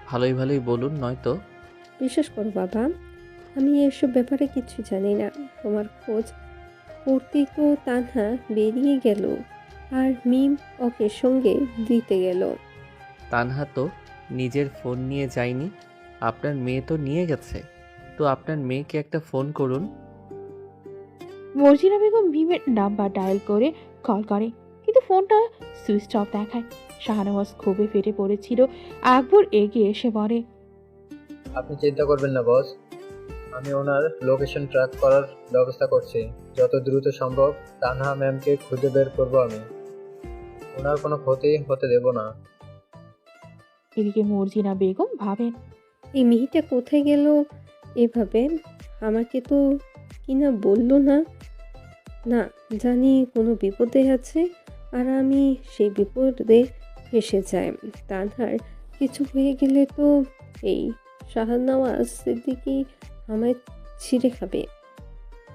ভালোই ভালোই বলুন, নয়তো। বিশ্বাস করো বাবা, আমি এসব ব্যাপারে কিছু জানি না। তোমার খোঁজ করতেই তো তানহা বেরিয়ে গেল আর মিম ওকে সঙ্গে দিতে গেল। তানহা তো নিজের ফোন নিয়ে যায়নি, আপনার মেয়ে তো নিয়ে গেছে। তো আপনার মেয়েকে একটা ফোন করুন। মর্জিনা বেগম ভীমের নাম্বার ডায়াল করে কল করে, কিন্তু ফোনটা সুইচ অফ দেখায়। শাহনওয়াজ ক্ষোভে ফেটে পড়েছিল। আকবর এগিয়ে এসে বলে, আপনি চিন্তা করবেন না বস, আমি ওনার লোকেশন ট্র্যাক করার ব্যবস্থা করছি। যত দ্রুত সম্ভব তানহা ম্যামকে খুঁজে বের করব আমি। ওনার কোনো ক্ষতি হতে দেব না। এদিকে মর্জিনা বেগম ভাবেন, এই মেয়েটা কোথায় গেল এভাবে? আমাকে তো কিনা বললো না। না জানি কোনো বিপদে আছে আর আমি সেই বিপদে ফেসে যাই। তানহার কিছু হয়ে গেলে তো এই শাহনওয়াজ সিদ্দিকী আমায় ছিঁড়ে খাবে।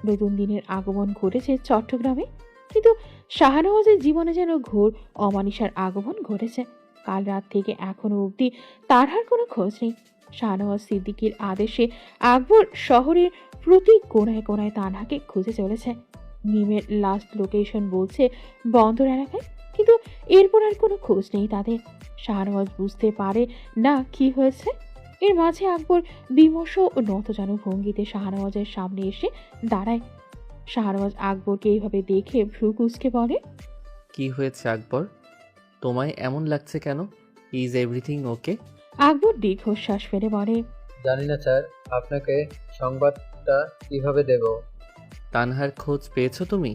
নতুন দিনের আগমন ঘটেছে চট্টগ্রামে, কিন্তু শাহনওয়াজের জীবনে যেন ঘোর অমানিসার আগমন ঘটেছে। কাল রাত থেকে এখনো অবধি তানহার কোনো খোঁজ নেই। শাহনওয়াজ সিদ্দিকীর আদেশে আকবর শহরের প্রতি কোনায় কোনায় তানহাকে খুঁজে চলেছে। মিমের লাস্ট লোকেশন বলছে বন্দর এলাকায়, কিন্তু এরপর আর কোনো খোঁজ নেই তাদের। শাহনওয়াজ বুঝতে পারে না কি হয়েছে। এর মাঝে আকবর বিমর্ষ ও নতজানু ভঙ্গিতে শাহনওয়াজের সামনে এসে দাঁড়ায়। শাহনওয়াজ আকবরকে এইভাবে দেখে ভ্রু কুঁচকে বলে, কি হয়েছে আকবর? তোমায় এমন লাগছে কেন? Is everything okay? আকবর দীর্ঘশ্বাস ফেলে বলে, জানি না স্যার, আপনাকে সংবাদটা কিভাবে দেব। তানহার খোঁজ পেয়েছো তুমি?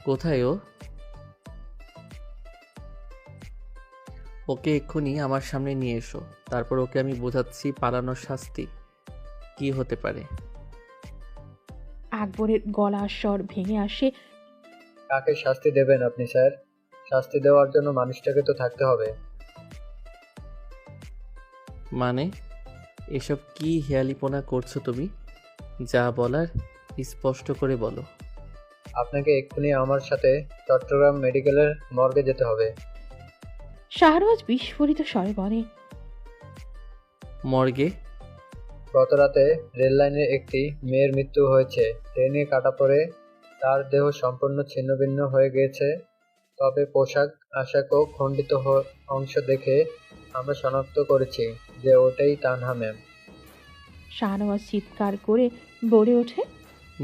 কোথায় ও? ওকে এক্ষুনি আমার সামনে নিয়ে এসো, তারপর ওকে আমি বোঝাচ্ছি পালানোর শাস্তি কি হতে পারে। আকবরের গলার স্বর ভেঙে আসে। কাকে শাস্তি দেবেন আপনি স্যার? শাস্তি দেওয়ার জন্য মানুষটাকে তো থাকতে হবে। মানে এসব কি হেয়ালিপনা করছো তুমি? যা বলার স্পষ্ট করে বলো। আপনাকে এক্ষুনি আমার সাথে চট্টগ্রাম মেডিকেলের মর্গে যেতে হবে। শাহনওয়াজ বিস্ফোরিত স্বরে বলে, মর্গে? গত রাতে রেল লাইনে একটি মেয়ের মৃত্যু হয়েছে। ট্রেনে কাটা পড়ে তার দেহ সম্পূর্ণ ছিন্নভিন্ন হয়ে গিয়েছে। তবে পোশাক আশাক ও খণ্ডিত অংশ দেখে আমরা শনাক্ত করেছি যে ওটাই তানহা ম্যাম। শাহনওয়াজ চিৎকার করে বলে ওঠে,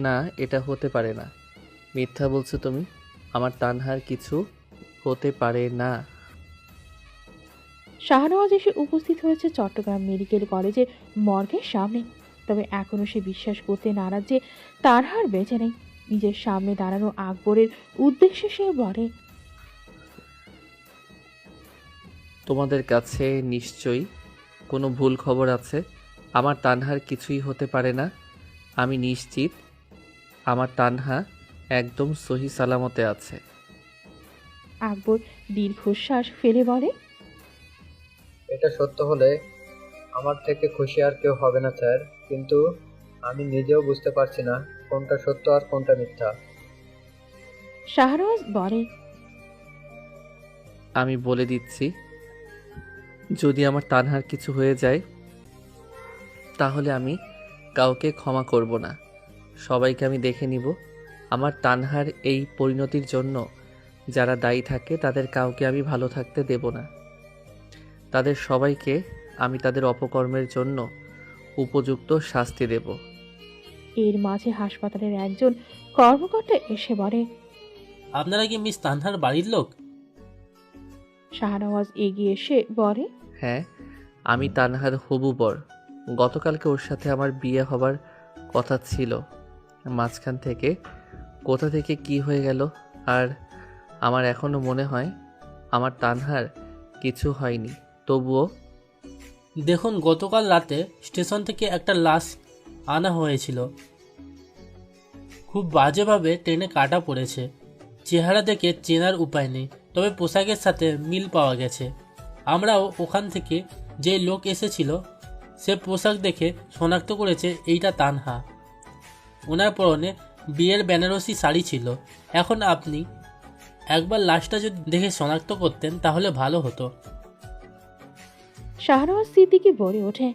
না, এটা হতে পারে না। মিথ্যা বলছো তুমি। আমার তানহার কিছু হতে পারে না। শাহনওয়াজ এসে উপস্থিত হয়েছে চট্টগ্রাম মেডিকেল কলেজের মর্গের সামনে। তবে এখনো সে বিশ্বাস করতে নারাজ যে তানহার বেঁচে নেই। নিজের সামনে দাঁড়ানো আকবরের উদ্দেশ্যে সে বলে, তোমাদের কাছে নিশ্চয়ই কোনো ভুল খবর আছে। আমার তানহার কিছুই হতে পারে না। আমি নিশ্চিত আমার তানহা একদম সহি সালামতে আছে। আকবর দীর্ঘশ্বাস ফেলে বলে, এটা সত্য হলে আমার থেকে খুশি আর কেউ হবে না স্যার, কিন্তু আমি নিজেও বুঝতে পারছি না কোনটা সত্য আর কোনটা মিথ্যা। শাহনওয়াজ বলে, আমি বলে দিচ্ছি, যদি আমার তানহার কিছু হয়ে যায় তাহলে আমি কাউকে ক্ষমা করব না। সবাইকে আমি দেখে নিব। আমার তানহার এই পরিণতির জন্য যারা দায়ী থাকে তাদের কাউকে আমি ভালো থাকতে দেব না। তাদের সবাইকে আমি তাদের অপকর্মের জন্য উপযুক্ত শাস্তি দেব। এর মাঝে হাসপাতালের একজন কর্মকর্তা এসে বলে, আপনারা কি মিস তানহার বাড়ির লোক? শাহনওয়াজ এগিয়ে এসে বলে, হ্যাঁ, আমি তানহার হবু বর। গতকালকে ওর সাথে আমার বিয়ে হবার কথা ছিল, মাঝখান থেকে কোথা থেকে কি হয়ে গেল। আর আমার এখনো মনে হয় আমার তানহার কিছু হয়নি। তবুও দেখুন, গতকাল রাতে স্টেশন থেকে একটা লাশ আনা হয়েছিল। খুব বাজেভাবে ট্রেনে কাটা পড়েছে। চেহারা দেখে চেনার উপায় নেই, তবে পোশাকের সাথে মিল পাওয়া গেছে। আমরাও ওখান থেকে যে লোক এসেছিল সে পোশাক দেখে শনাক্ত করেছে এইটা তানহা। ওনার পরনে বিয়ের বেনারসি শাড়ি ছিল। এখন আপনি একবার লাশটা যদি দেখে শনাক্ত করতেন তাহলে ভালো হতো। শাহনওয়াজ সিদ্দিকী বলে ওঠে,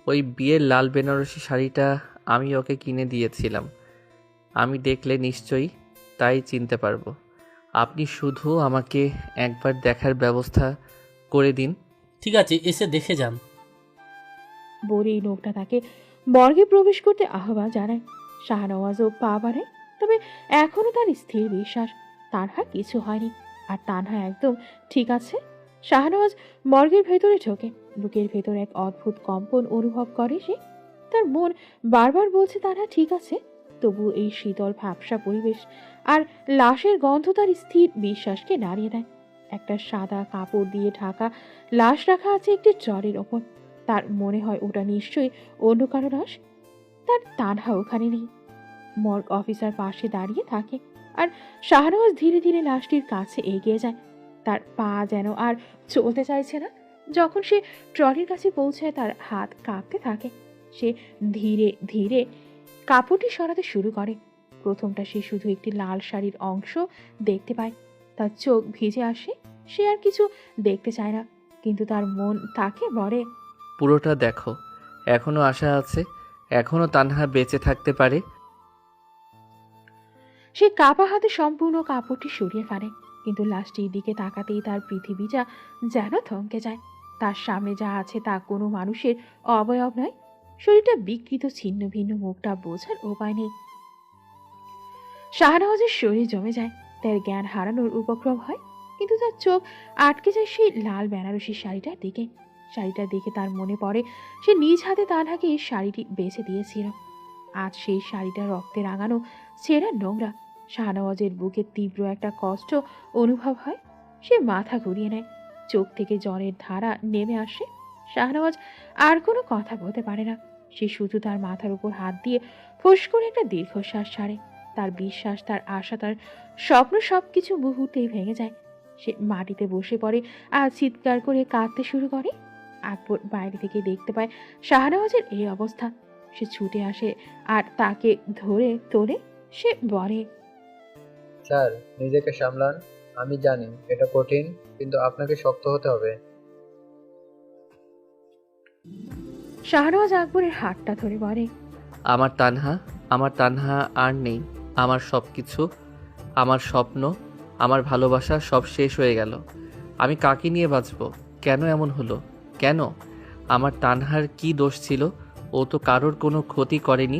ওই বিয়ের লাল বেনারসি শাড়িটা আমি ওকে কিনে দিয়েছিলাম। আমি দেখলে নিশ্চয়ই তাই চিনতে পারবো। আপনি শুধু আমাকে একবার দেখার ব্যবস্থা করে দিন। ঠিক আছে, এসে দেখে যান। বলেই লোকটা তাকে মর্গে প্রবেশ করতে আহ্বান জানায়। শাহনওয়াজও পা বাড়ায়, তবে এখনো তার স্থির বিশ্বাস তানহার কিছু হয়নি, আর তানহা একদম ঠিক আছে। শাহনওয়াজ মর্গের ভেতরে ঢোকে। বুকের ভেতর এক অদ্ভুত কম্পন অনুভব করে সে। তার মন বারবার বলছে তানহা ঠিক আছে, তবু এই শীতল ভ্যাপসা পরিবেশ আর লাশের গন্ধ তার স্থির বিশ্বাসকে নাড়িয়ে দেয়। একটা সাদা কাপড় দিয়ে ঢাকা লাশ রাখা আছে একটি ট্রলির ওপর। তার মনে হয় ওটা নিশ্চয়ই অন্য কারো লাশ। তার তানহা ওখানে নেই। মর্গ অফিসার পাশে দাঁড়িয়ে থাকে, আর শাহনওয়াজ ধীরে ধীরে লাশটির কাছে এগিয়ে যায়। তার পা যেন আর চলতে চাইছে না। যখন সে ট্রলির কাছে পৌঁছায় তার হাত কাঁপতে থাকে। সে ধীরে ধীরে কাপড়টি সরাতে শুরু করে। প্রথমটা সে শুধু একটি লাল শাড়ির অংশ দেখতে পায়। তার চোখ ভিজে আসে। সে আর কিছু দেখতে চায় না, কিন্তু তার মন তাকে বলে, পুরোটা দেখো, এখনো আশা আছে, এখনো তানহা বেঁচে থাকতে পারে। সে কাপা হাতে সম্পূর্ণ কাপড়টি সরিয়ে ফেলে, কিন্তু লাশটির দিকে তাকাতেই তার পৃথিবীটা যেন থমকে যায়। তার সামনে যা আছে তা কোনো মানুষের অবয়ব নয়। শরীরটা বিকৃত, ছিন্ন ভিন্ন, মুখটা বোঝার উপায় নেই। শাহনওয়াজের শরীর জমে যায়, তার জ্ঞান হারানোর উপক্রম হয়, কিন্তু তার চোখ আটকে যায় সেই লাল বেনারসি শাড়িটার দিকে। শাড়িটা দেখে তার মনে পড়ে সে নিজ হাতে তানহাকে এই শাড়িটি বেছে দিয়েছিল। আজ সেই শাড়িটা রক্তে রাঙানো, ছেঁড়া, নোংরা। শাহনওয়াজের বুকে তীব্র একটা কষ্ট অনুভব হয়। সে মাথা ঘুরিয়ে নেয়, চোখ থেকে জলের ধারা নেমে আসে। শাহনওয়াজ আর কোনো কথা বলতে পারে না। সে শুধু তার মাথার উপর হাত দিয়ে ফোঁস করে একটা দীর্ঘশ্বাস ছাড়ে। তার বিশ্বাস, তার আশা, তার স্বপ্ন সবকিছু মুহূর্তেই ভেঙে যায়। সে মাটিতে বসে পড়ে আর চিৎকার করে কাঁদতে শুরু করে। আকবর বাইরে থেকে দেখতে পায় শাহনওয়াজের এই অবস্থা। সে ছুটে আসে আর তাকে ধরে তোলে। সে বলে, স্যার, নিজেকে সামলান। আমি জানি এটা কঠিন, কিন্তু আপনাকে শক্ত হতে হবে। শাহনওয়াজ আকবরের হাতটা ধরে বলে, আমার তানহা আর নেই। আমার সব কিছু, আমার স্বপ্ন, আমার ভালোবাসা সব শেষ হয়ে গেল। আমি কাকে নিয়ে বাঁচব? কেন এমন হলো? কেন? আমার তানহার কি দোষ ছিল? ও তো কারোর কোনো ক্ষতি করেনি।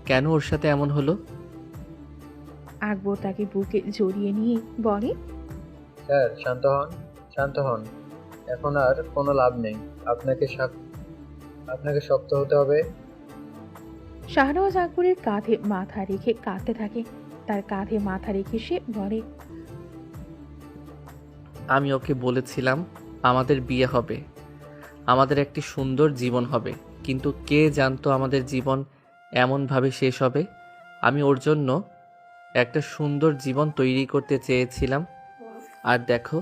কেন ওর সাথে এমন হলো? আকবর তাকে বুকে জড়িয়ে নিয়ে বলে, স্যার, শান্ত হন, শান্ত হন। এখন আর কোনো লাভ নেই। আপনাকে শক্ত হতে হবে। শাহনওয়াজ আকবরের কাঁধে মাথা রেখে কাঁদতে থাকে। তার কাঁধে মাথা রেখে সে বলে, আমি ওকে বলেছিলাম আমাদের বিয়ে হবে, আমাদের একটি সুন্দর জীবন হবে, কিন্তু কে জানতো আমাদের জীবন এমনভাবে শেষ হবে। আমি ওর জন্য একটা সুন্দর জীবন তৈরি করতে চেয়েছিলাম, আর দেখো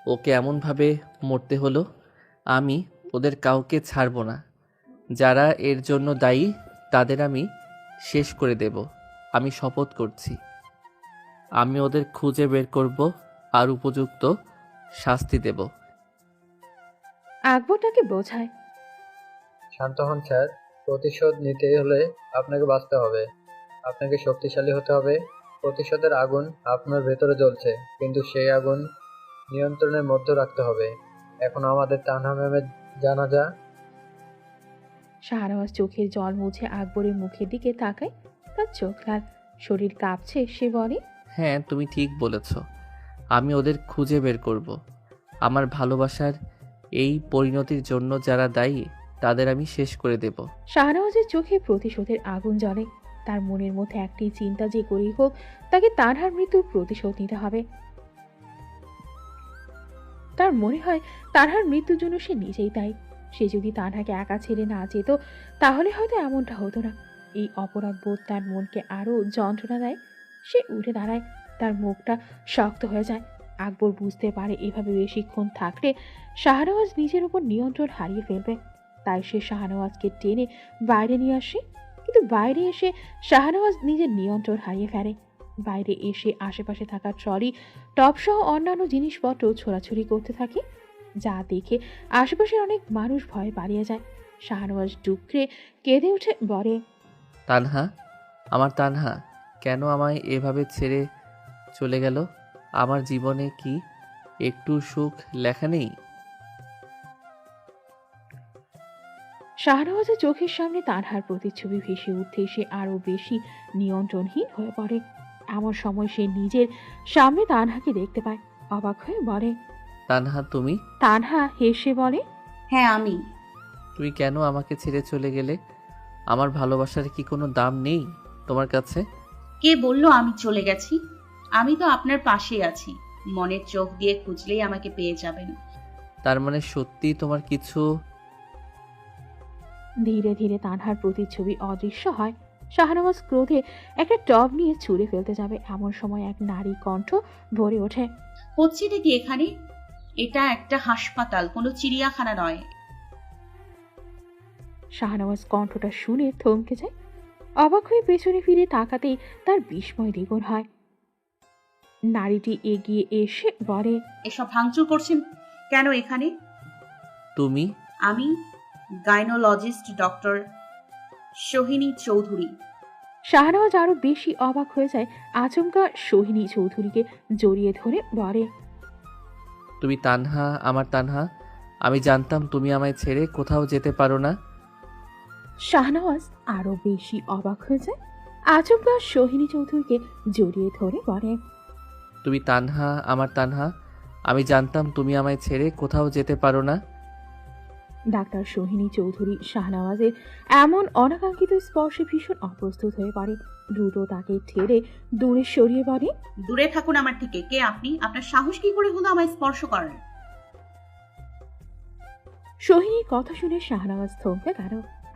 ওকে এমনভাবে মরতে হলো। আমি ওদের কাউকে ছাড়বো না। যারা এর জন্য দায়ী তাদের আমি শেষ করে দেব। আমি শপথ করছি। আমি ওদের খুঁজে বের করব আর উপযুক্ত শাস্তি দেব। আকবর তাকে বোঝায়। শান্ত হন স্যার। প্রতিশোধ নিতে হলে আপনাকে বাঁচতে হবে, আপনাকে শক্তিশালী হতে হবে। প্রতিশোধের আগুন আপনার ভেতরে জ্বলছে, কিন্তু সেই আগুন নিয়ন্ত্রণের মধ্যে রাখতে হবে। এখন আমাদের তানহা ম্যামের জানাজা। শাহনওয়াজ চোখের জল মুছে আকবরের মুখের দিকে তাকায়। তার চোখ লাল, শরীর কাঁপছে। সে বলে, হ্যাঁ, তুমি ঠিক বলেছ। আমি ওদের খুঁজে বের করব। আমার ভালোবাসার এই পরিণতির জন্য যারা দায়ী তাদের আমি শেষ করে দেব। শাহনওয়াজের চোখে প্রতিশোধের আগুন জ্বলে। তার মনের মধ্যে একটি চিন্তা, যে করেই হোক তাকে তানহার মৃত্যুর প্রতিশোধ নিতে হবে। তার মনে হয় তানহার মৃত্যুর জন্য সে নিজেই দায়ী। সে যদি তানহাকে একা ছেড়ে না যেত তাহলে হয়তো এমনটা হতো না। এই অপরাধ বোধ তার মনকে আরো যন্ত্রণা দেয়। সে উঠে দাঁড়ায়, তার মুখটা শক্ত হয়ে যায়। আকবর বুঝতে পারে এভাবে বেশিক্ষণ থাকলে শাহনওয়াজ নিজের উপর নিয়ন্ত্রণ হারিয়ে ফেলবে। তাই সে শাহনওয়াজকে টেনে বাইরে নিয়ে আসে। কিন্তু বাইরে এসে শাহনওয়াজ নিজের নিয়ন্ত্রণ হারিয়ে ফেলে। বাইরে এসে আশেপাশে থাকা ট্রলি, টপ সহ অন্যান্য জিনিসপত্র ছোড়াছুড়ি করতে থাকে, যা দেখে আশেপাশের অনেক মানুষ ভয়ে পালিয়ে যায়। শাহনওয়াজ ডুকরে কেঁদে উঠে বলে, তানহা, আমার তানহা, কেন আমায় এভাবে ছেড়ে চলে গেল? আমার জীবনে কি একটু সুখ লেখা নেই? শাহনওয়াজের চোখের সামনে তানহার প্রতিচ্ছবি ভেসে উঠতে সে আরো বেশি নিয়ন্ত্রণহীন হয়ে পড়ে। এমন সময় সে নিজের সামনে তানহাকে দেখতে পায়। অবাক হয়ে বলে, তানহা তুমি? তানহা হেসে বলে, হ্যাঁ আমি। তুমি কেন আমাকে ছেড়ে চলে গেলে? আমার ভালোবাসার কি কোনো দাম নেই তোমার কাছে? কে বললো আমি চলে গেছি? আমি তো আপনার পাশেই আছি। মনের চোখ দিয়ে খুঁজলেই আমাকে পেয়ে যাবেন। তার মানে সত্যি তোমার কিছু? ধীরে ধীরে তানহার প্রতিচ্ছবি অদৃশ্য হয়। শাহনওয়াজ ক্রোধে একটা টব নিয়ে ছুঁড়ে ফেলতে যাবে, এমন সময় এক নারী কণ্ঠ ভরে ওঠে, হচ্ছেটা কি এখানে? এটা একটা হাসপাতাল, কোনো চিড়িয়াখানা নয়। শাহনওয়াজ কণ্ঠটা শুনে থমকে যায়। অবাক হয়ে পেছনে ফিরে তাকাতেই তার বিস্ময় দ্বিগুণ হয়। নারীটি এগিয়ে এসে বলে, এসব ভাঙচুর করছেন কেন এখানে? তুমি? আমি গাইনোলজিস্ট ডক্টর সোহিনী চৌধুরী। শাহনওয়াজ আরো বেশি অবাক হয়ে যায়। আচমকা সোহিনী চৌধুরীকে জড়িয়ে ধরে বলে, তুমি তানহা, আমার তানহা। আমি জানতাম তুমি আমায় ছেড়ে কোথাও যেতে পারো না। শাহনওয়াজ আরো বেশি অবাক হয়ে যায়। আচমকা সোহিনী চৌধুরীকে জড়িয়ে ধরে বলে, তুমি তানহা, আমার তানহা। আমি জানতাম তুমি আমায় ছেড়ে কোথাও যেতে পারো না। ডাক্তার সোহিনী চৌধুরী শাহনওয়াজের এমন অনাকাঙ্ক্ষিত স্পর্শে ভীষণ অপ্রস্তুত হয়ে পড়ে। দ্রুত তাকে ঠেলে দূরে সরিয়ে বলে, দূরে থাকুন আমার থেকে। কে আপনি? আপনার সাহস কি করে হলো আমায় স্পর্শ করার? সোহিনীর কথা শুনে শাহনওয়াজ থমকে গেল।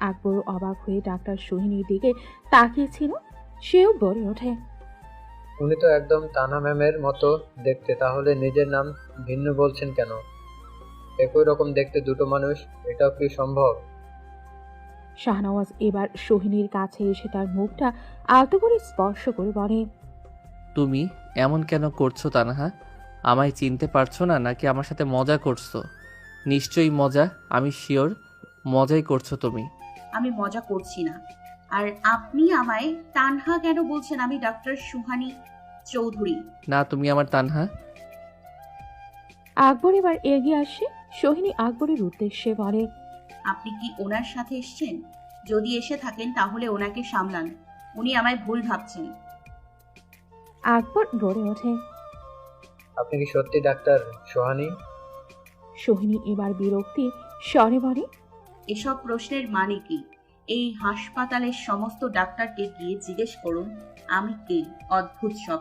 আকবর অবাক হয়ে ডাক্তার সোহিনীর দিকে তাকিয়েছিল। সেও বলে ওঠে, উনি তো একদম তানহা ম্যামের মতো দেখতে, তাহলে নিজের নাম ভিন্ন বলছেন কেন? একই রকম দেখতে দুটো মানুষ, এটাও কি সম্ভব? শাহনওয়াজ এবার সোহিনীর কাছে এসে তার মুখটা আলতো করে স্পর্শ করে বলে, তুমি এমন কেন করছো তানহা? আমায় চিনতে পারছো না নাকি আমার সাথে মজা করছো? নিশ্চয়ই মজা, আমি শিওর মজাই করছো তুমি। আমি মজা করছি না। আর আপনি আমায় তানহা কেন বলছেন? আমি ডক্টর সুহানী চৌধুরী। না, তুমি আমার তানহা। আকবর এবার এগিয়ে আসে। সোহিনী আকবরের উদ্দেশ্যে বলে, আপনি কি ওনার সাথে এসেছেন? যদি এসে থাকেন তাহলে ওনাকে সামলান। উনি আমায় ভুল ভাবছেন। আকবর বলে ওঠে। আপনি কি সত্যি ডাক্তার সোহানী? সোহিনী এবার বিরক্তি স্বরে বলে, এসব প্রশ্নের মানে কি? এই হাসপাতালের সমস্ত ডাক্তারকে গিয়ে জিজ্ঞেস করুন আমি কে। অদ্ভুত সব।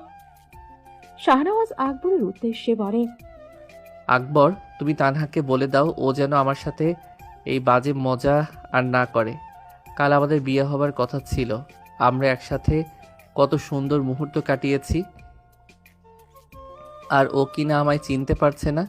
শাহনওয়াজ আকবরের উদ্দেশ্যে বলে, আকবর, তুমি তানহাকে বলে দাও ও যেন আমার সাথে এই বাজে মজা আর না করে। কাল আমাদের বিয়ে হবার কথা ছিল। আমরা একসাথে কত সুন্দর মুহূর্ত কাটিয়েছি, আর ও কিনা আমায় চিনতে পারছে না।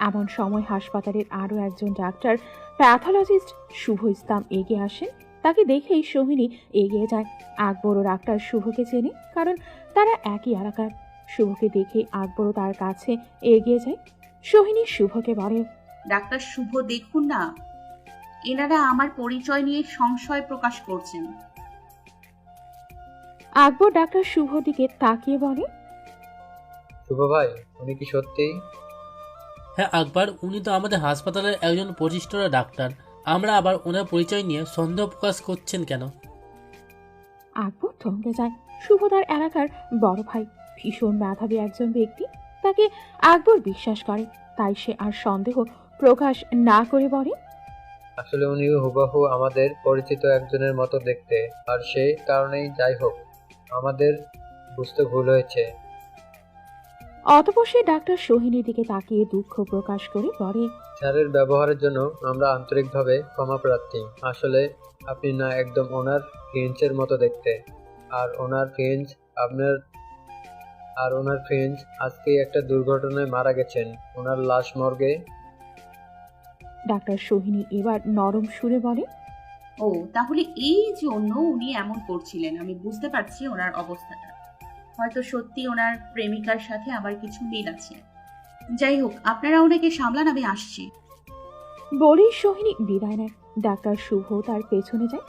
এমন সময় হাসপাতালের আরও একজন ডাক্তার প্যাথোলজিস্ট শুভ ইসলাম এগিয়ে আসেন। তাকে দেখেই সোহিনী এগিয়ে যায়। আকবর ও ডাক্তার শুভকে চেনে, কারণ তারা একই এলাকার। শুভকে দেখে আকবরও তার কাছে এগিয়ে যায়। সোহিনী শুভকে বলে, ডাক্তার শুভ, দেখুন না, এনারা আমার পরিচয় নিয়ে সংশয় প্রকাশ করছেন। আকবর ডাক্তার শুভর দিকে তাকিয়ে বলে, শুভ ভাই, উনি কি সত্যিই? হ্যাঁ আকবর, উনি তো আমাদের হাসপাতালের একজন প্রতিষ্ঠিত ডাক্তার। আমরা আবার ওনার পরিচয় নিয়ে সন্দেহ প্রকাশ করছেন কেন? আকবর থমকে যায়। শুভ তার এলাকার বড় ভাই, ভীষণ মেধাবী একজন ব্যক্তি। তাকে আকবর বিশ্বাস করে, তাই সে আর সন্দেহ প্রকাশ না করে বলে, আসলে উনিও হুবহু আমাদের পরিচিত একজনের মতো দেখতে, আর সেই কারণেই যাই হোক, আমাদের বুঝতে ভুল হয়েছে। অতঃপর সে ডাক্তার সোহিনীর দিকে তাকিয়ে দুঃখ প্রকাশ করে বলে, স্যারের ব্যবহারের জন্য আমরা আন্তরিকভাবে ক্ষমা প্রার্থী। আসলে আপনি না একদম ওনার ফ্রেঞ্চের মতো দেখতে, আর ওনার ফ্রেঞ্চ আজকেই একটা দুর্ঘটনায় মারা গেছেন। ওনার লাশ মর্গে। ডাক্তার সোহিনী এবার নরম সুরে বলে, ও, তাহলে এই জন্য উনি এমন করছিলেন। আমি বুঝতে পারছি ওনার অবস্থাটা। হয়তো সত্যি ওনার প্রেমিকার সাথে আবার কিছু মিল আছে। যাই হোক, আপনারা ওনাকে সামলান, আমি আসছি। বলেই সোহিনী বিদায় নেয়। ডাক্তার শুভ তার পেছনে যায়।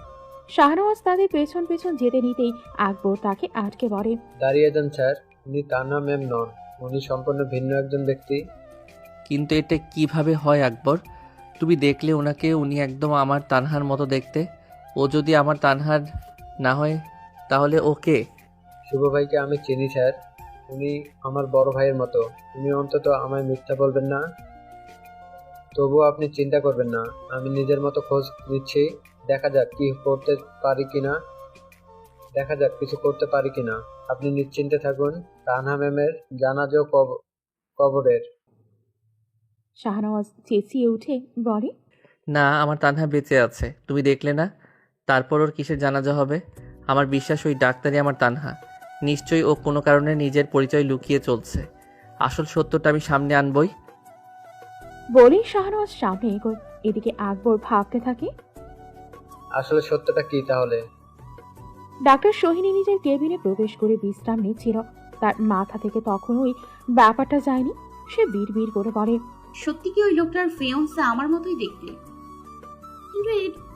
শাহনওয়াজ তাদের পেছন পেছন যেতে নিতেই আকবর তাকে আটকে বলে, দাঁড়িয়ে যান স্যার, উনি তান্না ম্যাম নন, উনি সম্পূর্ণ ভিন্ন একজন ব্যক্তি। কিন্তু এটা কিভাবে হয় আকবর? তুমি দেখলে ওনাকে, উনি একদম আমার তানহার মতো দেখতে। ও যদি আমার তানহার না হয় তাহলে ওকে? শুভ ভাইকে আমি চিনি স্যার, উনি আমার বড় ভাইয়ের মতো। উনি অন্তত আমায় মিথ্যা বলবেন না। তবুও আপনি চিন্তা করবেন না, আমি নিজের মতো খোঁজ নিচ্ছি। দেখা যাক কিছু করতে পারি কিনা। আপনি নিশ্চিন্তে থাকুন। তানহা ম্যামের জানাজা কবরের। শাহনওয়াজ চেঁচিয়ে উঠে বলে, না, আমার তানহা বেঁচে আছে, তুমি দেখলে না? তারপর ওর কিসের জানাজা হবে? আমার বিশ্বাস ওই ডাক্তারই আমার তানহা। নিশ্চয়ই ও কোনো কারণে নিজের পরিচয় লুকিয়ে চলছে। আসল সত্যটা আমি সামনে আনবই। বলেই শাহনওয়াজ সামনে এগোয়। এদিকে আকবর ভাবতে থাকে, আসলে সত্যটা কি তাহলে? ডাক্তার সোহিনী নিজের কেবিনে প্রবেশ করে বিশ্রাম নিচ্ছিল। তার মাথা থেকে তখন ওই ব্যাপারটা যায়নি। সে বিড়বিড় করে বলে, সত্যি কি ওই লোকটার ফিয়ন্সে আমার মতোই দেখতে?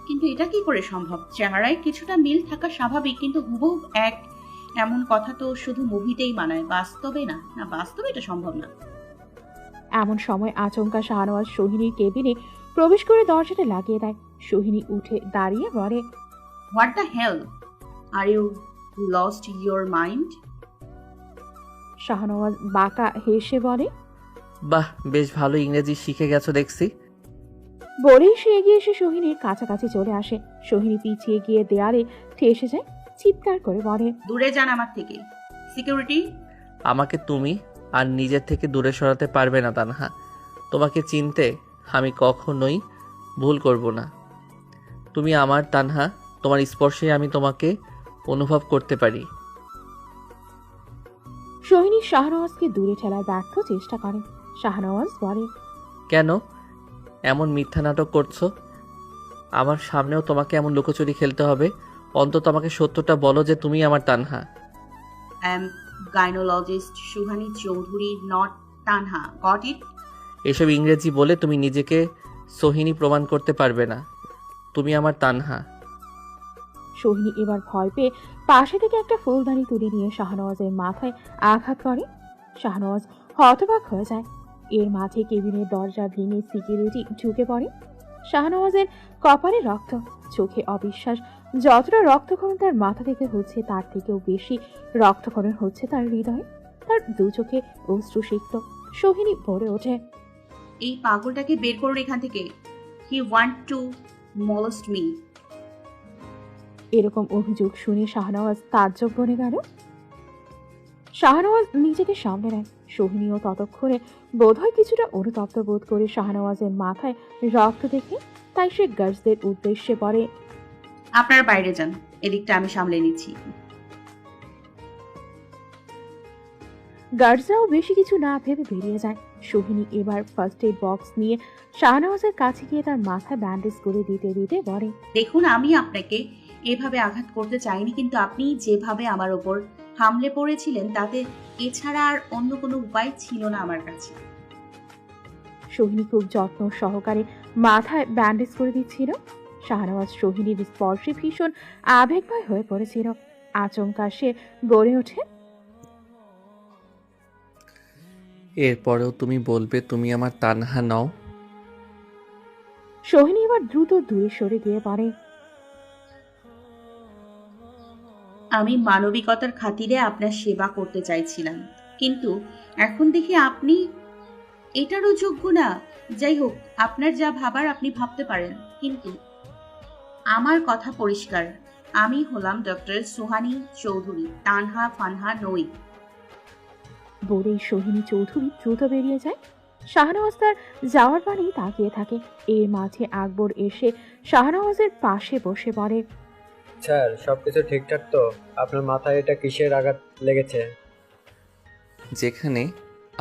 কিন্তু এটা কি করে সম্ভব? চেহারায় কিছুটা মিল থাকা স্বাভাবিক, কিন্তু হুবহু এক এমন কথা তো শুধু মুভিতেই মানায়, বাস্তবে না। না, বাস্তবে এটা সম্ভব না। এমন সময় আচমকা শাহনওয়াজ সোহিনীর কেবিনে প্রবেশ করে দরজাটা লাগিয়ে দেয়। সোহিনী উঠে দাঁড়িয়ে বলে, what the hell, are you lost your mind? Shahnawaz বাঁকা হেসে বলে, বাহ, বেশ ভালো ইংরেজি শিখে গেছো দেখছি। বলেই সে এগিয়ে এসে সোহিনীর কাছাকাছি চলে আসে। সোহিনী পিছিয়ে গিয়ে দেয়ালে ঠেসে যায়, চিৎকার করে বলে, দূরে যান আমার থেকে, সিকিউরিটি। আমাকে তুমি আর নিজের থেকে দূরে সরাতে পারবে না তানহা। তোমাকে চিনতে আমি কখনোই ভুল করব না। তুমি আমার তানহা, তোমার স্পর্শে আমি তোমাকে অনুভব করতে পারি। সোহিনী শাহনওয়াজকে দূরে ঠেলার ব্যর্থ চেষ্টা করে। শাহনওয়াজ বলে, কেন এমন মিথ্যা নাটক করছো? আমার সামনেও তোমাকে এমন লুকোচুরি খেলতে হবে? অন্তত আমাকে সত্যটা বলো যে তুমি আমার Tanha. I am gynaecologist Suhani Chowdhury, not Tanha. Got it? এসব ইংরেজি বলে তুমি নিজেকে সোহিনী প্রমাণ করতে পারবে না। তুমি আমার তানহা। সোহিনী এবার ভয় পেয়ে পাশে থেকে একটা ফুলদানি তুলে নিয়ে শাহনওয়াজের মাথায় আঘাত করে। শাহনওয়াজ হতবাক হয়ে যায়। এর মাঝে কেবিনের দরজা ভেঙে সিকিউরিটি ঢুকে পড়ে। শাহনওয়াজের কপালে রক্ত, চোখে অবিশ্বাস। যতটা রক্তক্ষরণ তার মাথা থেকে হচ্ছে, তার থেকেও বেশি রক্তক্ষরণ হচ্ছে তার হৃদয়ে। তার দু চোখে অশ্রুসিক্ত। সোহিনী ভরে ওঠে, এই পাগলটাকে বের করুন এখান থেকে। He want to molest me. এরকম অভিযোগ শুনে শাহনওয়াজ তাজ্জব বনে গেল। শাহনওয়াজ নিজেকে সামলে নেয়। সোহিনীও ততক্ষণে বোধহয় কিছুটা অনুতপ্ত বোধ করে শাহনওয়াজের মাথায় রক্ত দেখে, তাই সে গার্ডসদের উদ্দেশ্যে বলে, আপনারা বাইরে যান, এদিকটা আমি সামলে নিচ্ছি। গার্ডসরাও বেশি কিছু না ভেবে বেরিয়ে যায়। সোহিনী এবার ফার্স্ট এড বক্স নিয়ে শাহনওয়াজের কাছে গিয়ে তার মাথায় ব্যান্ডেজ করে দিতে দিতে বলে, দেখুন, আমি আপনাকে এভাবে আঘাত করতে চাইনি, কিন্তু আপনি যেভাবে আমার ওপর হামলে পড়েছিলেন তাতে এছাড়া আর অন্য কোনো উপায় ছিল না আমার কাছে। সোহিনী খুব যত্ন সহকারে মাথায় ব্যান্ডেজ করে দিচ্ছিল। শাহনওয়াজ সোহিনীর স্পর্শে ভীষণ আবেগময় হয়ে পড়েছিল। আচমকা সে বলে ওঠে, এরপরেও তুমি বলবে তুমি আমার তানহা নও? সোহিনী এবার দ্রুত দূরে সরে গিয়ে পড়ে, আমি মানবিকতার খাতিরে আপনার সেবা করতে চাইছিলাম, কিন্তু এখন দেখি আপনি এটারও যোগ্য না। যাই হোক, আপনার যা ভাবার আপনি ভাবতে পারেন, কিন্তু আমার কথা পরিষ্কার, আমি হলাম ডক্টর সোহানী চৌধুরী, তানহা ফানহা নই। বলেই সোহিনী চৌধুরী দ্রুত বেরিয়ে যায়। শাহনওয়াজ তার যাওয়ার পানেই তাকিয়ে থাকে। এর মাঝে আকবর এসে শাহনওয়াজের পাশে বসে পড়ে। স্যার, সবকিছু ঠিকঠাক তো? আপনার মাথায় এটা কিসের আঘাত লেগেছে? যেখানে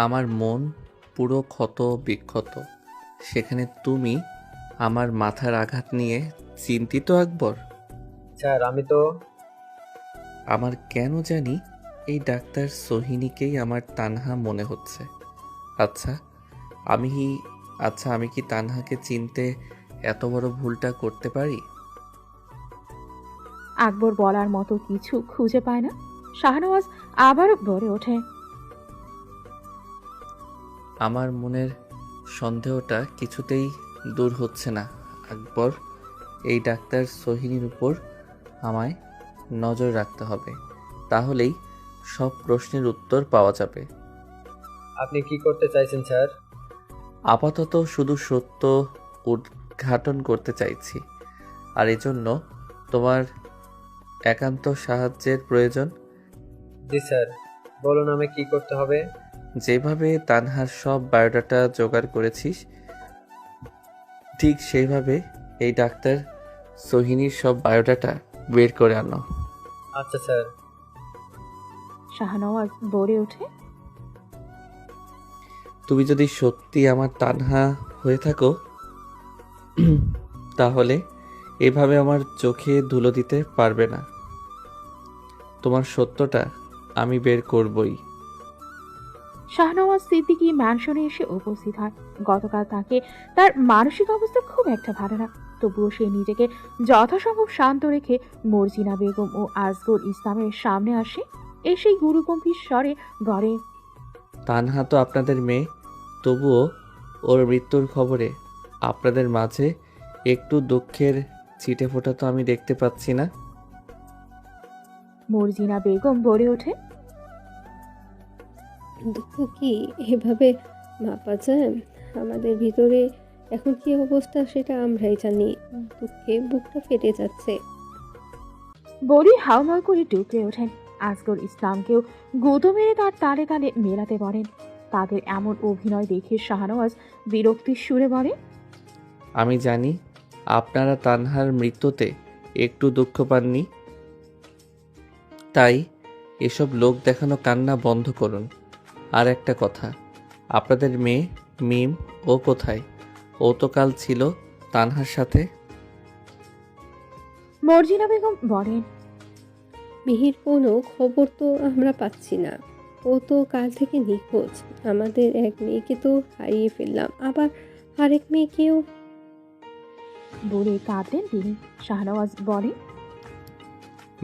আমার মন পুরো ক্ষত বিক্ষত, সেখানে তুমি আমার মাথার আঘাত নিয়ে চিন্তিত আকবর? স্যার, আমি তো আমার কেন জানি এই ডাক্তার সোহিনীকেই আমার তানহা মনে হচ্ছে। আচ্ছা আমি কি তানহাকে চিনতে এত বড় ভুলটা করতে পারি? আকবর বলার মতো কিছু খুঁজে পায় না। শাহনওয়াজ আবারও বলে ওঠে, আমার মনের সন্দেহটা কিছুতেই দূর হচ্ছে না আকবর। এই ডাক্তার সোহিনীর উপর আমায় নজর রাখতে হবে, তাহলেই সব প্রশ্নের উত্তর পাওয়া যাবে। আপনি কি করতে চাইছেন স্যার? আপাতত শুধু সত্য উদ্ঘাটন করতে চাইছি, আর এজন্য তোমার একান্ত সাহায্যের প্রয়োজন। জি স্যার, বলুন আমি কি করতে হবে? যেভাবে তানহার সব বায়োডাটা জোগাড় করেছিস, ঠিক সেইভাবে এই ডাক্তার সোহিনীর সব বায়োডাটা বের করে আনো। আচ্ছা স্যার। শাহনওয়াজ বলে ওঠে, তুমি যদি সত্যি আমার তানহা হয়ে থাকো তাহলে এভাবে আমার চোখে ধুলো দিতে পারবে না। তোমার সত্যটা আমি বের করবই। শাহনওয়াজ সিদ্দিকী ম্যানশনে এসে উপস্থিত হয়। গতকাল তাকে তার মানসিক অবস্থা খুব একটা ভালো না, তবুও সে নিজেকে যথাসম্ভব শান্ত রেখে মর্জিনা বেগম ও আসগর ইসলামের সামনে আসে। এসেই গুরুগম্ভীর স্বরে বলে, তানহা তো আপনাদের মেয়ে, তবুও ওর মৃত্যুর খবরে আপনাদের মাঝে একটু দুঃখের ছিটে ফোটা তো আমি দেখতে পাচ্ছি না। মর্জিনা বেগম বলে ওঠে, দুঃখ কি এভাবে মাপা যায়? আমাদের ভিতরে এখন কি অবস্থা সেটা আমরাই জানি। দুঃখে বুকটা ফেটে যাচ্ছে। বলি হাউমাউ করে ডুকরে ওঠেন। আসগর ইসলামকেও গুঁতো মেরে তার তালে তালে মেলাতে বলেন। তাদের এমন অভিনয় দেখে শাহনওয়াজ বিরক্তির সুরে বলে, আমি জানি আপনারা তানহার মৃত্যুতে একটু দুঃখ পাননি, তাই এসব লোক দেখানো কান্না বন্ধ করুন। আর একটা কথা, আপনাদের মেয়ে মিম ও কোথায়? ও তো কাল ছিল তানহার সাথে। মর্জিনা বেগম বলেন, মিহির কোনো খবর তো আমরা পাচ্ছি না। ও তো কাল থেকে নিখোঁজ। আমাদের এক মেয়েকে তো হারিয়ে ফেললাম, আবার আরেক মেয়েকেও। বলে কাঁদলেন তিনি। শাহনওয়াজ বলে,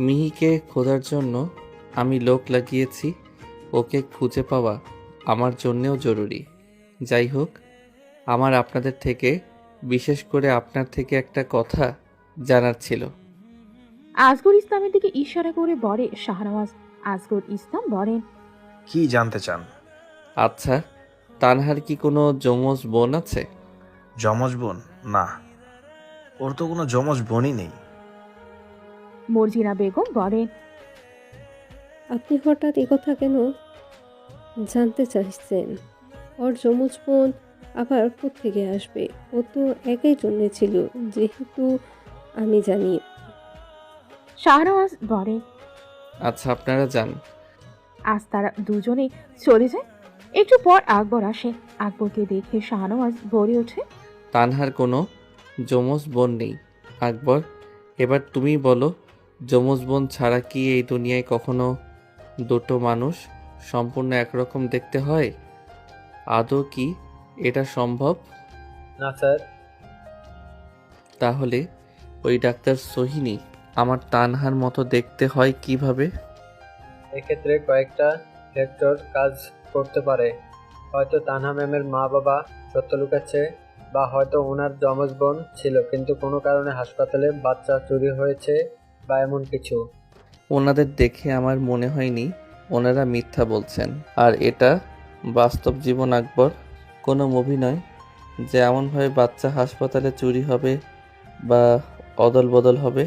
মিহিকে খোঁজার জন্য আমি লোক লাগিয়েছি, ওকে খুঁজে পাওয়া আমার জন্যেও জরুরি। যাই হোক, আমার আপনাদের থেকে, বিশেষ করে আপনার থেকে একটা কথা জানার ছিল। আসগর ইসলামের দিকে ইশারা করে বলে শাহনওয়াজ। আসগর ইসলাম বলেন, কি জানতে চান? আচ্ছা, তানহার কি কোনো যমজ বোন আছে? যমজ বোন? না, ওর তো কোনো যমজ বোনই নেই। মর্জিনা বেগম বলেন, আপনি হঠাৎ একথা কেন জানতে চাইছেন? ওর যমজ বোন আবার কোত্থেকে আসবে? ও তো একাই জন্মেছিল, যেহেতু আমি জানি। শাহনওয়াজ বলে, আচ্ছা, আপনারা যান, আজ তারা দুজনেই চলে যায়। একটু পর আকবর আসে। আকবরকে দেখে শাহনওয়াজ বলে ওঠে, তানহার কোনো যমজ বোন নেই। আকবর, এবার তুমি বলো, যমজ বোন ছাড়া কি এই দুনিয়ায় কখনো দুটো মানুষ সম্পূর্ণ একরকম দেখতে হয়? আদৌ কি এটা সম্ভব? না স্যার। তাহলে ওই ডাক্তার সোহিনী আমার তানহার মতো দেখতে হয় কিভাবে? এক্ষেত্রে কয়েকটা ফ্যাক্টর কাজ করতে পারে। হয়তো তানহা ম্যামের মা বাবা সত্য লুকাচ্ছে, বা হয়তো ওনার যমজ বোন ছিল কিন্তু কোনো কারণে হাসপাতালে বাচ্চা চুরি হয়েছে, বা এমন কিছু। ওনাদের দেখে আমার মনে হয়নি ওনারা মিথ্যা বলছেন। আর এটা বাস্তব জীবন আকবর, কোনো মুভি নয় যে এমনভাবে বাচ্চা হাসপাতালে চুরি হবে বা অদল বদল হবে।